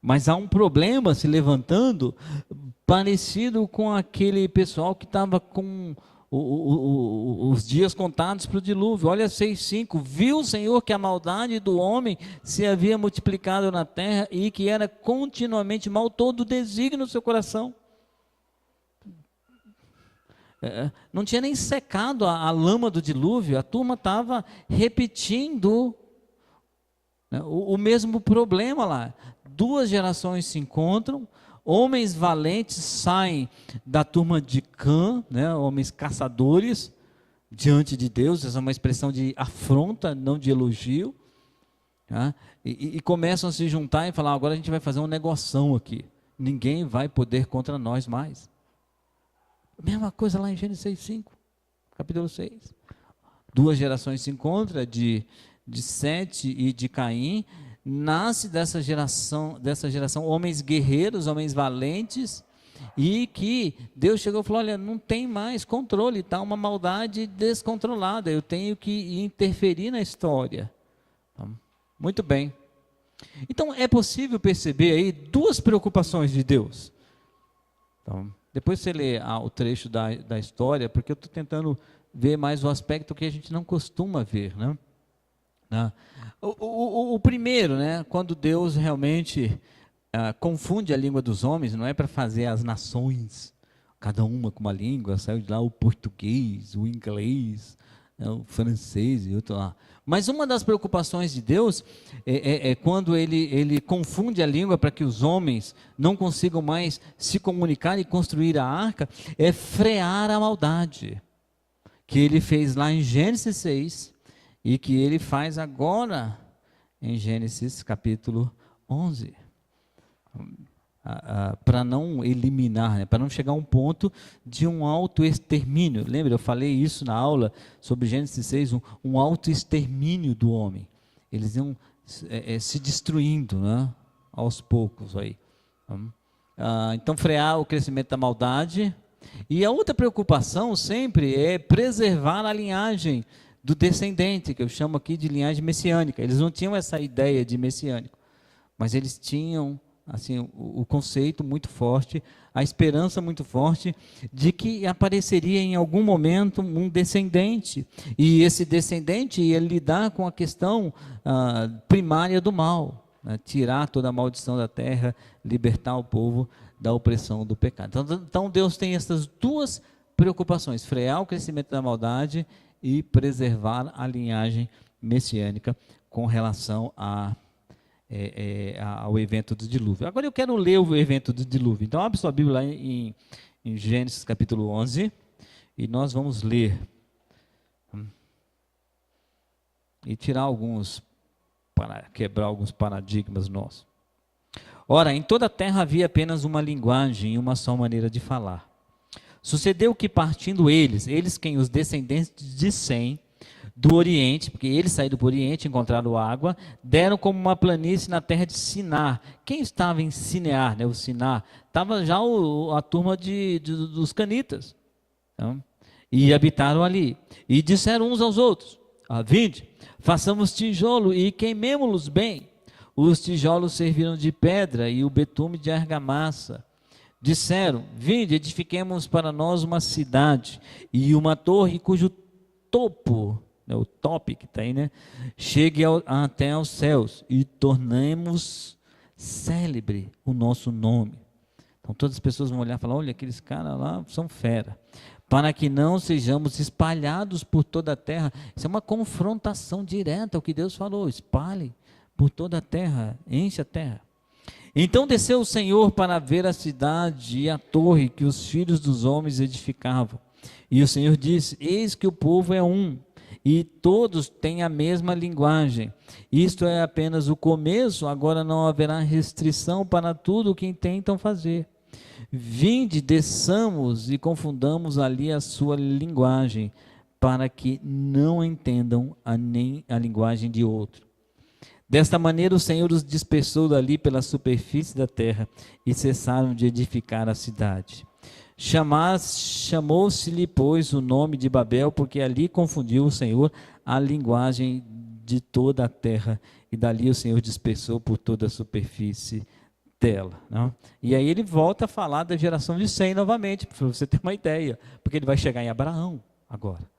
Mas há um problema se levantando, parecido com aquele pessoal que estava com os dias contados para o dilúvio. Olha 6:5, viu o Senhor que a maldade do homem se havia multiplicado na terra e que era continuamente mal todo o desígnio no seu coração. Não tinha nem secado a lama do dilúvio, a turma estava repetindo, né, o mesmo problema lá. Duas gerações se encontram, homens valentes saem da turma de Cã, né, homens caçadores, diante de Deus. Essa é uma expressão de afronta, não de elogio. Tá? E começam a se juntar e falar: agora a gente vai fazer um negoção aqui, ninguém vai poder contra nós mais. Mesma coisa lá em Gênesis 6:5, capítulo 6. Duas gerações se encontram, de Sete e de Caim. Nasce dessa geração homens guerreiros, homens valentes, e que Deus chegou e falou: olha, não tem mais controle, está uma maldade descontrolada, eu tenho que interferir na história. Muito bem. Então é possível perceber aí duas preocupações de Deus. Então, depois você lê o trecho da história, porque eu estou tentando ver mais o aspecto que a gente não costuma ver, né? O primeiro, né, quando Deus realmente confunde a língua dos homens, não é para fazer as nações, cada uma com uma língua, saiu de lá o português, o inglês, o francês e outro lá. Mas uma das preocupações de Deus é quando ele confunde a língua para que os homens não consigam mais se comunicar e construir a arca, é frear a maldade, que ele fez lá em Gênesis 6, e que ele faz agora em Gênesis capítulo 11. Para não eliminar, né, para não chegar a um ponto de um autoextermínio. Lembra, eu falei isso na aula sobre Gênesis 6, um autoextermínio do homem. Eles iam se destruindo, né, aos poucos. Aí. Então, frear o crescimento da maldade. E a outra preocupação sempre é preservar a linhagem do descendente, que eu chamo aqui de linhagem messiânica. Eles não tinham essa ideia de messiânico, mas eles tinham assim, o conceito muito forte, a esperança muito forte de que apareceria em algum momento um descendente, e esse descendente ia lidar com a questão primária do mal, né? Tirar toda a maldição da terra, libertar o povo da opressão do pecado. Então Deus tem essas duas preocupações: frear o crescimento da maldade e preservar a linhagem messiânica com relação ao evento do dilúvio. Agora eu quero ler o evento do dilúvio. Então abre sua Bíblia lá em Gênesis capítulo 11 e nós vamos ler e tirar alguns, para quebrar alguns paradigmas nossos. Ora, em toda a terra havia apenas uma linguagem e uma só maneira de falar. Sucedeu que partindo eles quem os descendentes de Sem, do Oriente, porque eles saíram do Oriente, encontraram água, deram como uma planície na terra de Sinar. Quem estava em Sinear, né, o Sinar? Estava já a turma dos canitas. Então, e habitaram ali. E disseram uns aos outros: vinde, façamos tijolo e queimemo-los bem. Os tijolos serviram de pedra e o betume de argamassa. Disseram: vinde, edifiquemos para nós uma cidade e uma torre cujo topo, o top que está aí, né, chegue até aos céus, e tornemos célebre o nosso nome. Então todas as pessoas vão olhar e falar: olha, aqueles caras lá são fera. Para que não sejamos espalhados por toda a terra. Isso é uma confrontação direta ao que Deus falou: espalhe por toda a terra, enche a terra. Então desceu o Senhor para ver a cidade e a torre que os filhos dos homens edificavam. E o Senhor disse: eis que o povo é um, e todos têm a mesma linguagem. Isto é apenas o começo, agora não haverá restrição para tudo o que intentam fazer. Vinde, desçamos e confundamos ali a sua linguagem, para que não entendam nem a linguagem de outro. Desta maneira o Senhor os dispersou dali pela superfície da terra, e cessaram de edificar a cidade. Chamou-se-lhe, pois, o nome de Babel, porque ali confundiu o Senhor a linguagem de toda a terra, e dali o Senhor dispersou por toda a superfície dela. Não? E aí ele volta a falar da geração de Sem novamente, para você ter uma ideia, porque ele vai chegar em Abraão agora.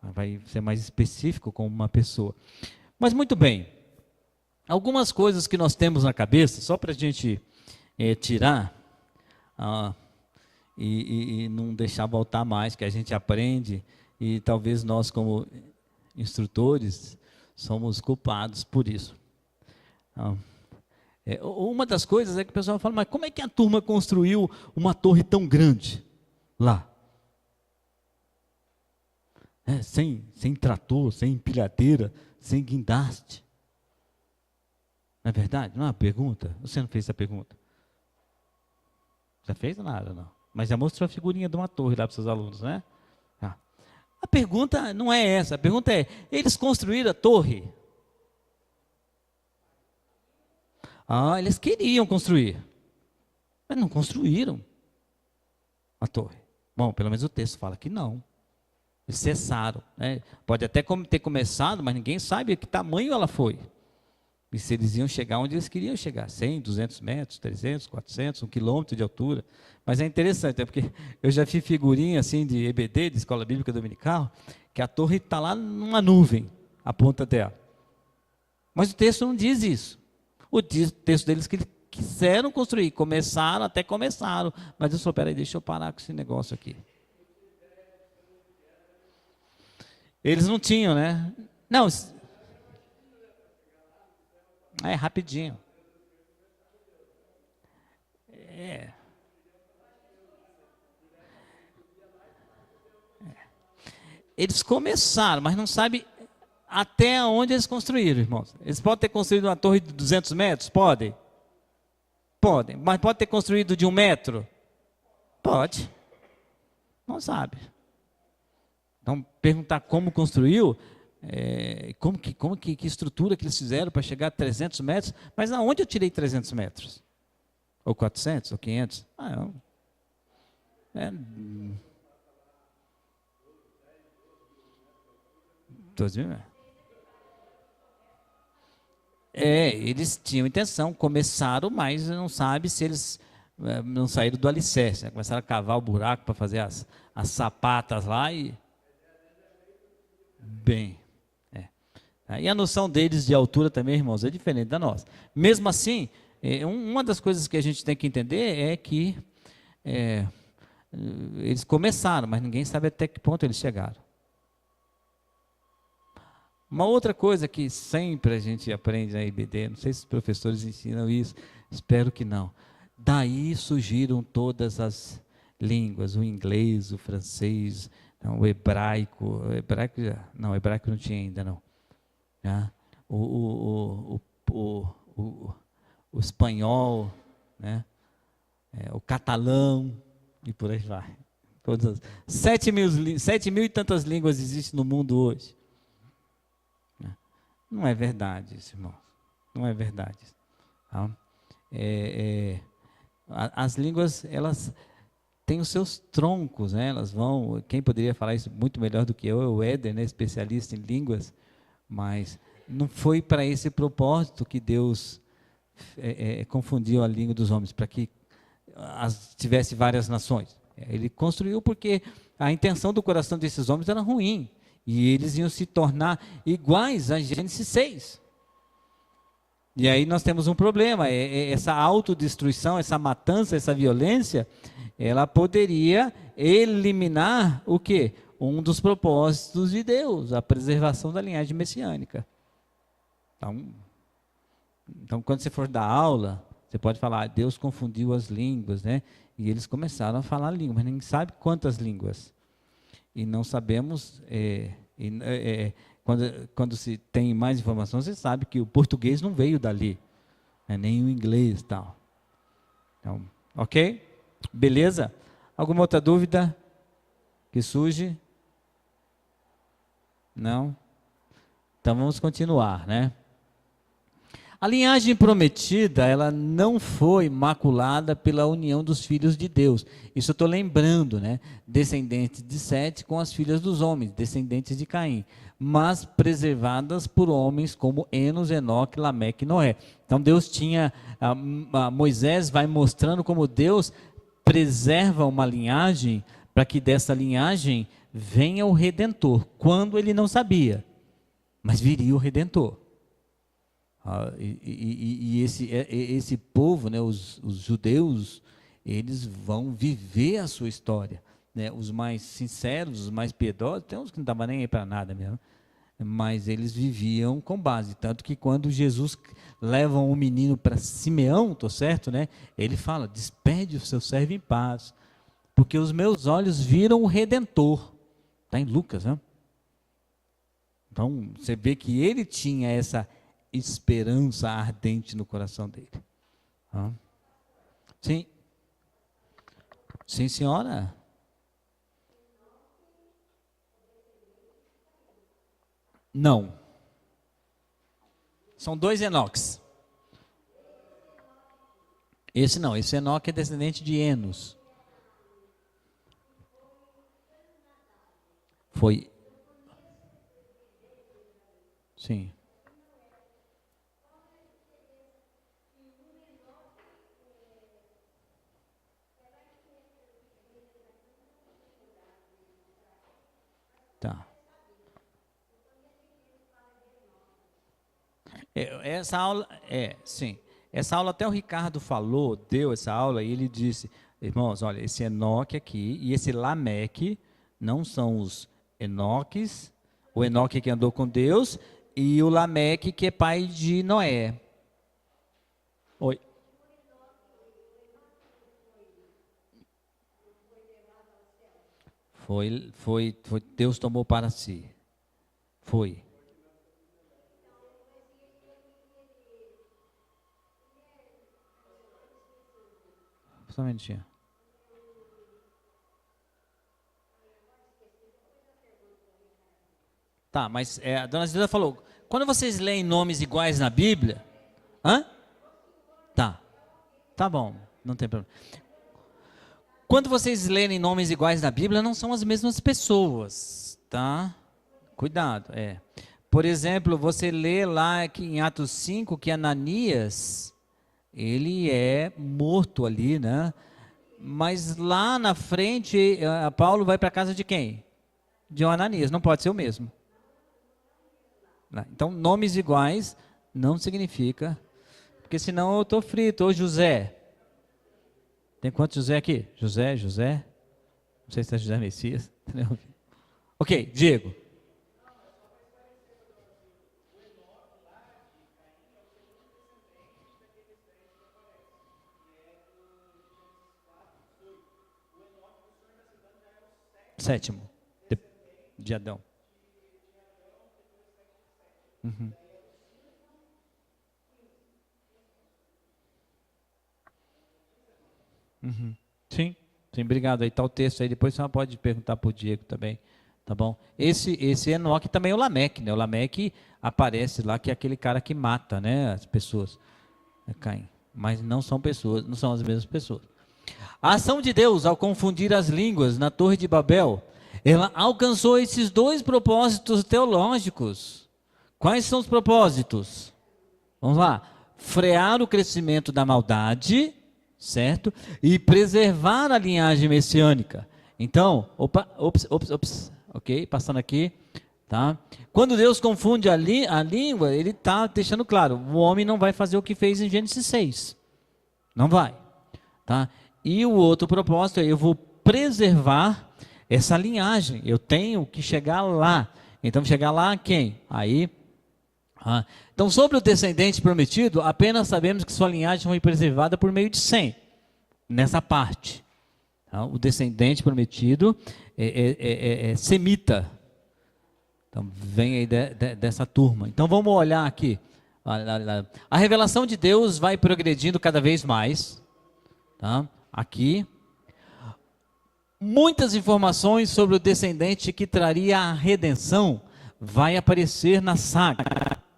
Vai ser mais específico com uma pessoa. Mas muito bem, algumas coisas que nós temos na cabeça, só para a gente tirar e não deixar voltar mais, que a gente aprende, e talvez nós como instrutores somos culpados por isso. Uma das coisas é que o pessoal fala: mas como é que a turma construiu uma torre tão grande lá? Sem trator, sem empilhadeira, sem guindaste. Não é verdade? Não é uma pergunta? Você não fez essa pergunta? Já fez nada, não. Mas já mostrou a figurinha de uma torre lá para os seus alunos, né? A pergunta não é essa. A pergunta é: eles construíram a torre? Eles queriam construir, mas não construíram a torre. Bom, pelo menos o texto fala que não. Eles cessaram. Né? Pode até ter começado, mas ninguém sabe a que tamanho ela foi. E se eles iam chegar onde eles queriam chegar, 100, 200 metros, 300, 400, 1 quilômetro de altura. Mas é interessante, porque eu já fiz figurinha assim de EBD, de Escola Bíblica Dominical, que a torre está lá numa nuvem, a ponta dela. Mas o texto não diz isso. O texto deles que eles quiseram construir, até começaram, mas eu só, peraí, deixa eu parar com esse negócio aqui. Eles não tinham, né? Não, rapidinho. Eles começaram, mas não sabem até onde eles construíram, irmãos. Eles podem ter construído uma torre de 200 metros? Podem. Podem. Mas pode ter construído de 1 metro? Pode. Não sabe. Então, perguntar como construiu, que estrutura que eles fizeram para chegar a 300 metros, mas aonde eu tirei 300 metros? Ou 400, ou 500? 12 mil metros. Eles tinham intenção, começaram, mas não sabe se eles não saíram do alicerce, né? Começaram a cavar o buraco para fazer as sapatas lá e... E a noção deles de altura também, irmãos, é diferente da nossa. Mesmo assim, uma das coisas que a gente tem que entender é que eles começaram, mas ninguém sabe até que ponto eles chegaram. Uma outra coisa que sempre a gente aprende na IBD, não sei se os professores ensinam isso, espero que não. Daí surgiram todas as línguas, o inglês, o francês, o hebraico. O hebraico não tinha ainda, não. O espanhol, né? O catalão, e por aí vai. Todas 7 mil e tantas línguas existem no mundo hoje. Não é verdade isso, irmão. Não é verdade. Tá? As línguas, elas têm os seus troncos, né? Elas vão... Quem poderia falar isso muito melhor do que eu é o Éder, né? Especialista em línguas. Mas não foi para esse propósito que Deus confundiu a língua dos homens, para que tivesse várias nações. Ele construiu porque a intenção do coração desses homens era ruim, e eles iam se tornar iguais a Gênesis 6. E aí nós temos um problema, essa autodestruição, essa matança, essa violência, ela poderia eliminar o quê? Um dos propósitos de Deus, a preservação da linhagem messiânica. Então quando você for dar aula, você pode falar, Deus confundiu as línguas, né? E eles começaram a falar língua, mas ninguém sabe quantas línguas. E não sabemos, quando se tem mais informação, você sabe que o português não veio dali, né? Nem o inglês e tal. Então, ok? Beleza? Alguma outra dúvida que surge? Não? Então vamos continuar, né? A linhagem prometida, ela não foi maculada pela união dos filhos de Deus. Isso eu estou lembrando, né? Descendentes de Sete com as filhas dos homens, descendentes de Caim. Mas preservadas por homens como Enos, Enoque, Lameque e Noé. Então Deus tinha, Moisés vai mostrando como Deus preserva uma linhagem, para que dessa linhagem venha o Redentor. Quando ele não sabia, mas viria o Redentor. Esse povo, né, os judeus, eles vão viver a sua história, né? Os mais sinceros, os mais piedosos, tem uns que não estavam nem aí para nada mesmo, mas eles viviam com base, tanto que quando Jesus leva um menino para Simeão, tô certo, né? Ele fala, despede o seu servo em paz, porque os meus olhos viram o Redentor. Está em Lucas, né? Então, você vê que ele tinha essa esperança ardente no coração dele. Sim. Sim, senhora. Não. São dois Enoques. Esse não, esse Enoque é descendente de Enos. Foi. Sim. Tá. Essa aula, sim. Essa aula até o Ricardo falou, deu essa aula, e ele disse, irmãos, olha, esse Enoque aqui e esse Lameque não são os Enoques, o Enoque que andou com Deus e o Lameque que é pai de Noé. Oi. Foi, Deus tomou para si. Foi. Só um minutinho. Tá, mas a dona Zilda falou, quando vocês leem nomes iguais na Bíblia, tá bom, não tem problema. Quando vocês lerem nomes iguais na Bíblia, não são as mesmas pessoas, tá? Cuidado, Por exemplo, você lê lá aqui em Atos 5 que Ananias, ele é morto ali, né? Mas lá na frente, Paulo vai para a casa de quem? De um Ananias, não pode ser o mesmo. Então, nomes iguais não significa, porque senão eu estou frito. Ô José, tem quantos José aqui? José, não sei se é José Messias. Ok, Diego. Sétimo, de Adão. Uhum. Uhum. Sim, obrigado. Aí está o texto aí, depois você pode perguntar para o Diego também, tá bom? Esse Enoque também é o Lameque, né? O Lameque aparece lá, que é aquele cara que mata, né, as pessoas, Caim. Mas não são pessoas, não são as mesmas pessoas. A ação de Deus ao confundir as línguas na Torre de Babel, ela alcançou esses dois propósitos teológicos. Quais são os propósitos? Vamos lá. Frear o crescimento da maldade, certo? E preservar a linhagem messiânica. Então, ok? Passando aqui, tá? Quando Deus confunde a língua, ele está deixando claro, o homem não vai fazer o que fez em Gênesis 6. Não vai, tá? E o outro propósito é, eu vou preservar essa linhagem. Eu tenho que chegar lá. Então, chegar lá quem? Aí... Então, sobre o descendente prometido, apenas sabemos que sua linhagem foi preservada por meio de Sem, nessa parte. Tá? O descendente prometido é semita. Então, vem aí dessa turma. Então, vamos olhar aqui. A revelação de Deus vai progredindo cada vez mais. Tá? Aqui. Muitas informações sobre o descendente que traria a redenção vai aparecer na saga,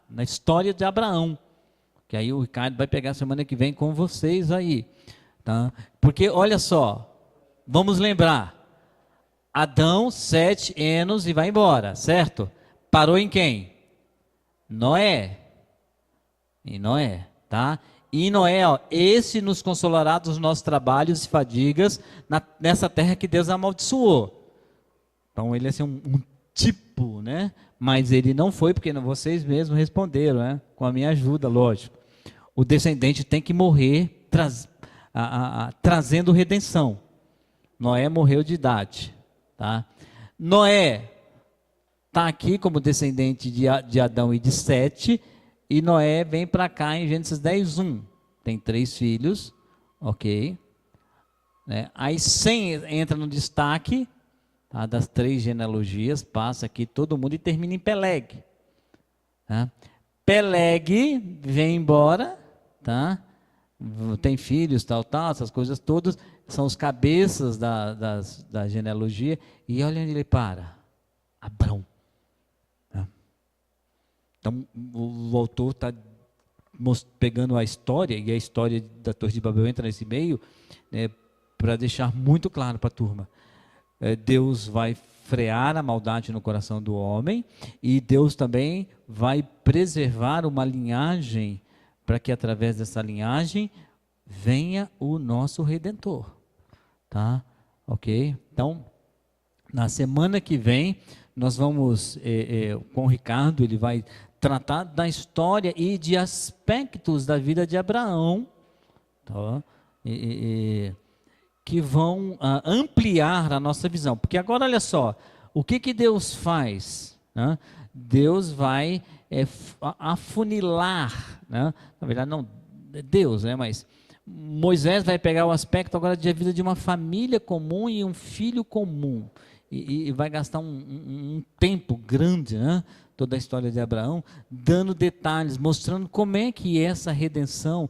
na história de Abraão, que aí o Ricardo vai pegar semana que vem com vocês aí, tá? Porque olha só, vamos lembrar, Adão, 7 anos e vai embora, certo? Parou em quem? Noé. Em Noé, tá? E Noé, ó, esse nos consolará dos nossos trabalhos e fadigas nessa terra que Deus amaldiçoou. Então ele é assim, um tipo, né? Mas ele não foi, porque vocês mesmos responderam, né? Com a minha ajuda, lógico. O descendente tem que morrer trazendo redenção. Noé morreu de idade, tá? Noé está aqui como descendente de Adão e de Sete, e Noé vem para cá em Gênesis 10:1. Tem 3 filhos, ok? Né? Aí Sem entra no destaque, tá? Das 3 genealogias, passa aqui todo mundo e termina em Peleg. Tá? Peleg vem embora, tá? Tem filhos, tal, essas coisas todas, são os cabeças da genealogia, e olha onde ele para, Abrão. Tá? Então, o autor está pegando a história, e a história da Torre de Babel entra nesse meio, né, para deixar muito claro para a turma. Deus vai frear a maldade no coração do homem, e Deus também vai preservar uma linhagem, para que através dessa linhagem venha o nosso Redentor. Tá? Ok? Então, na semana que vem, nós vamos, com o Ricardo, ele vai tratar da história e de aspectos da vida de Abraão, tá? Que vão ampliar a nossa visão. Porque agora, olha só, o que Deus faz? Né? Deus vai afunilar, né? Na verdade não Deus, né? Mas Moisés vai pegar o aspecto agora da vida de uma família comum e um filho comum, e vai gastar um tempo grande, né? Toda a história de Abraão, dando detalhes, mostrando como é que essa redenção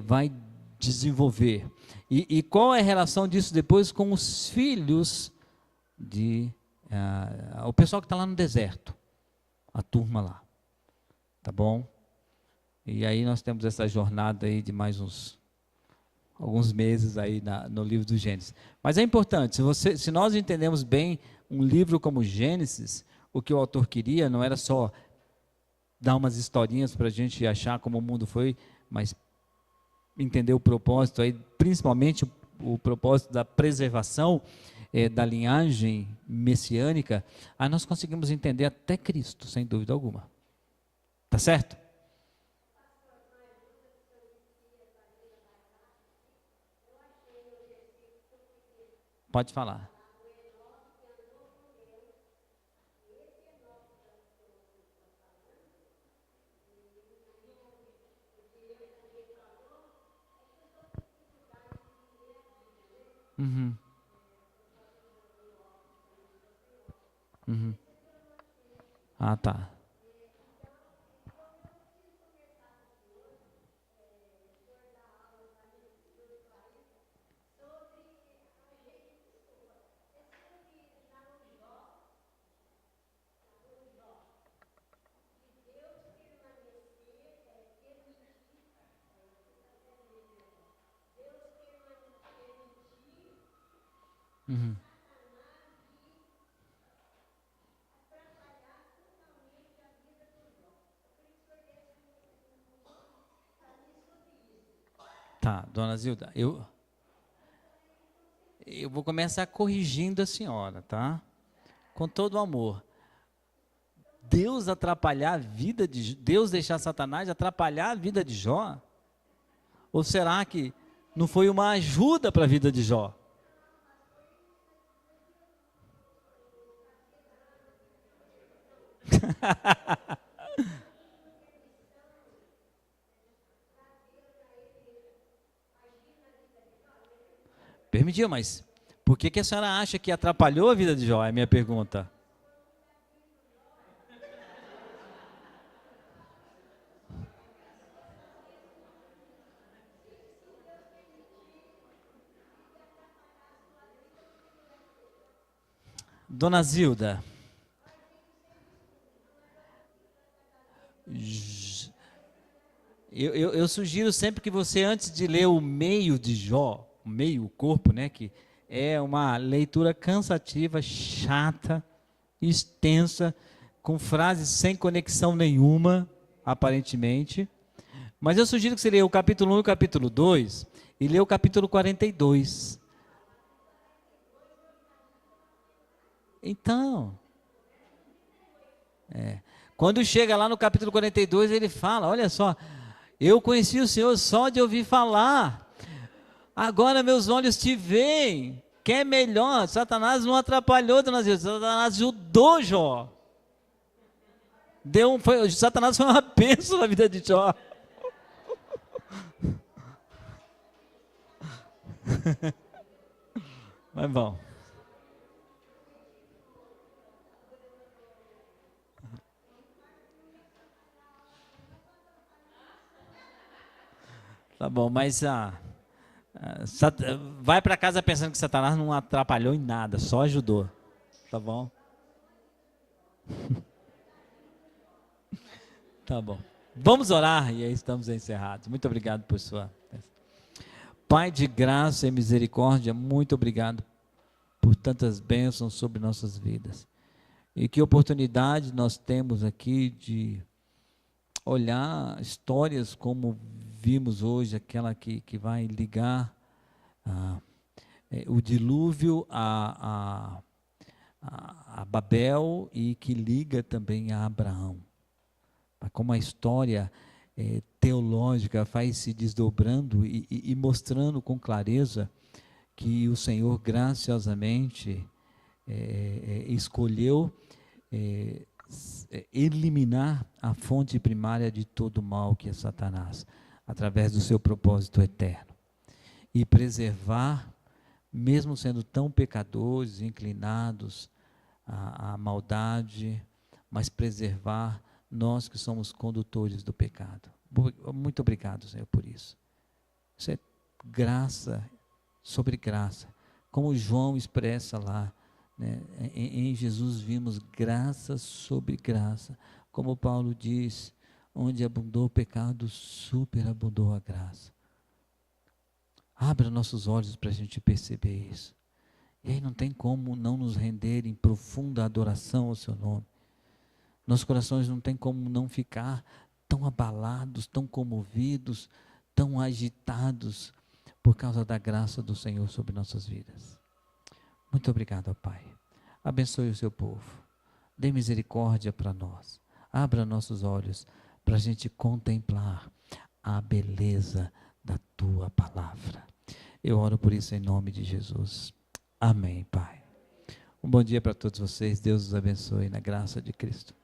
vai desenvolver. E qual é a relação disso depois com os filhos o pessoal que está lá no deserto, a turma lá, tá bom? E aí nós temos essa jornada aí de mais alguns meses aí no livro do Gênesis. Mas é importante, se nós entendemos bem um livro como Gênesis, o que o autor queria não era só dar umas historinhas para a gente achar como o mundo foi, mas entender o propósito aí, principalmente o propósito da preservação da linhagem messiânica, aí nós conseguimos entender até Cristo, sem dúvida alguma. Tá certo? Pode falar. Uhum. Uhum. Ah, tá. Uhum. Tá, dona Zilda, eu vou começar corrigindo a senhora, tá? Com todo o amor. Deus atrapalhar a vida de Deus deixar Satanás atrapalhar a vida de Jó? Ou será que não foi uma ajuda para a vida de Jó? Permitiu, mas por que a senhora acha que atrapalhou a vida de Jó? É a minha pergunta. Dona Zilda, eu sugiro sempre que você, antes de ler o meio de Jó, o meio, o corpo, né, que é uma leitura cansativa, chata, extensa, com frases sem conexão nenhuma, aparentemente. Mas eu sugiro que você leia o capítulo 1 e o capítulo 2 e leia o capítulo 42. Então, quando chega lá no capítulo 42, ele fala, olha só, eu conheci o Senhor só de ouvir falar, agora meus olhos te veem, que é melhor. Satanás não atrapalhou, dona Zilda, Satanás ajudou Jó. Satanás foi uma bênção na vida de Jó. Mas bom. Tá bom, mas vai para casa pensando que Satanás não atrapalhou em nada, só ajudou. Tá bom? Tá bom. Vamos orar e aí estamos encerrados. Muito obrigado por sua. Pai de graça e misericórdia, muito obrigado por tantas bênçãos sobre nossas vidas. E que oportunidade nós temos aqui de olhar histórias como vimos hoje, aquela que vai ligar o dilúvio a Babel e que liga também a Abraão. Como a história teológica vai se desdobrando e mostrando com clareza que o Senhor graciosamente escolheu eliminar a fonte primária de todo o mal, que é Satanás, através do seu propósito eterno, e preservar, mesmo sendo tão pecadores, inclinados à maldade, mas preservar nós que somos condutores do pecado. Muito obrigado, Senhor, por isso. Isso é graça sobre graça, como João expressa lá, né? Em Jesus vimos graça sobre graça, como Paulo diz, onde abundou o pecado, superabundou a graça. Abra nossos olhos para a gente perceber isso, e aí não tem como não nos render em profunda adoração ao seu nome. Nossos corações não tem como não ficar tão abalados, tão comovidos, tão agitados, por causa da graça do Senhor sobre nossas vidas. Muito obrigado, ó Pai. Abençoe o seu povo. Dê misericórdia para nós. Abra nossos olhos para a gente contemplar a beleza da tua palavra. Eu oro por isso em nome de Jesus. Amém, Pai. Um bom dia para todos vocês. Deus os abençoe na graça de Cristo.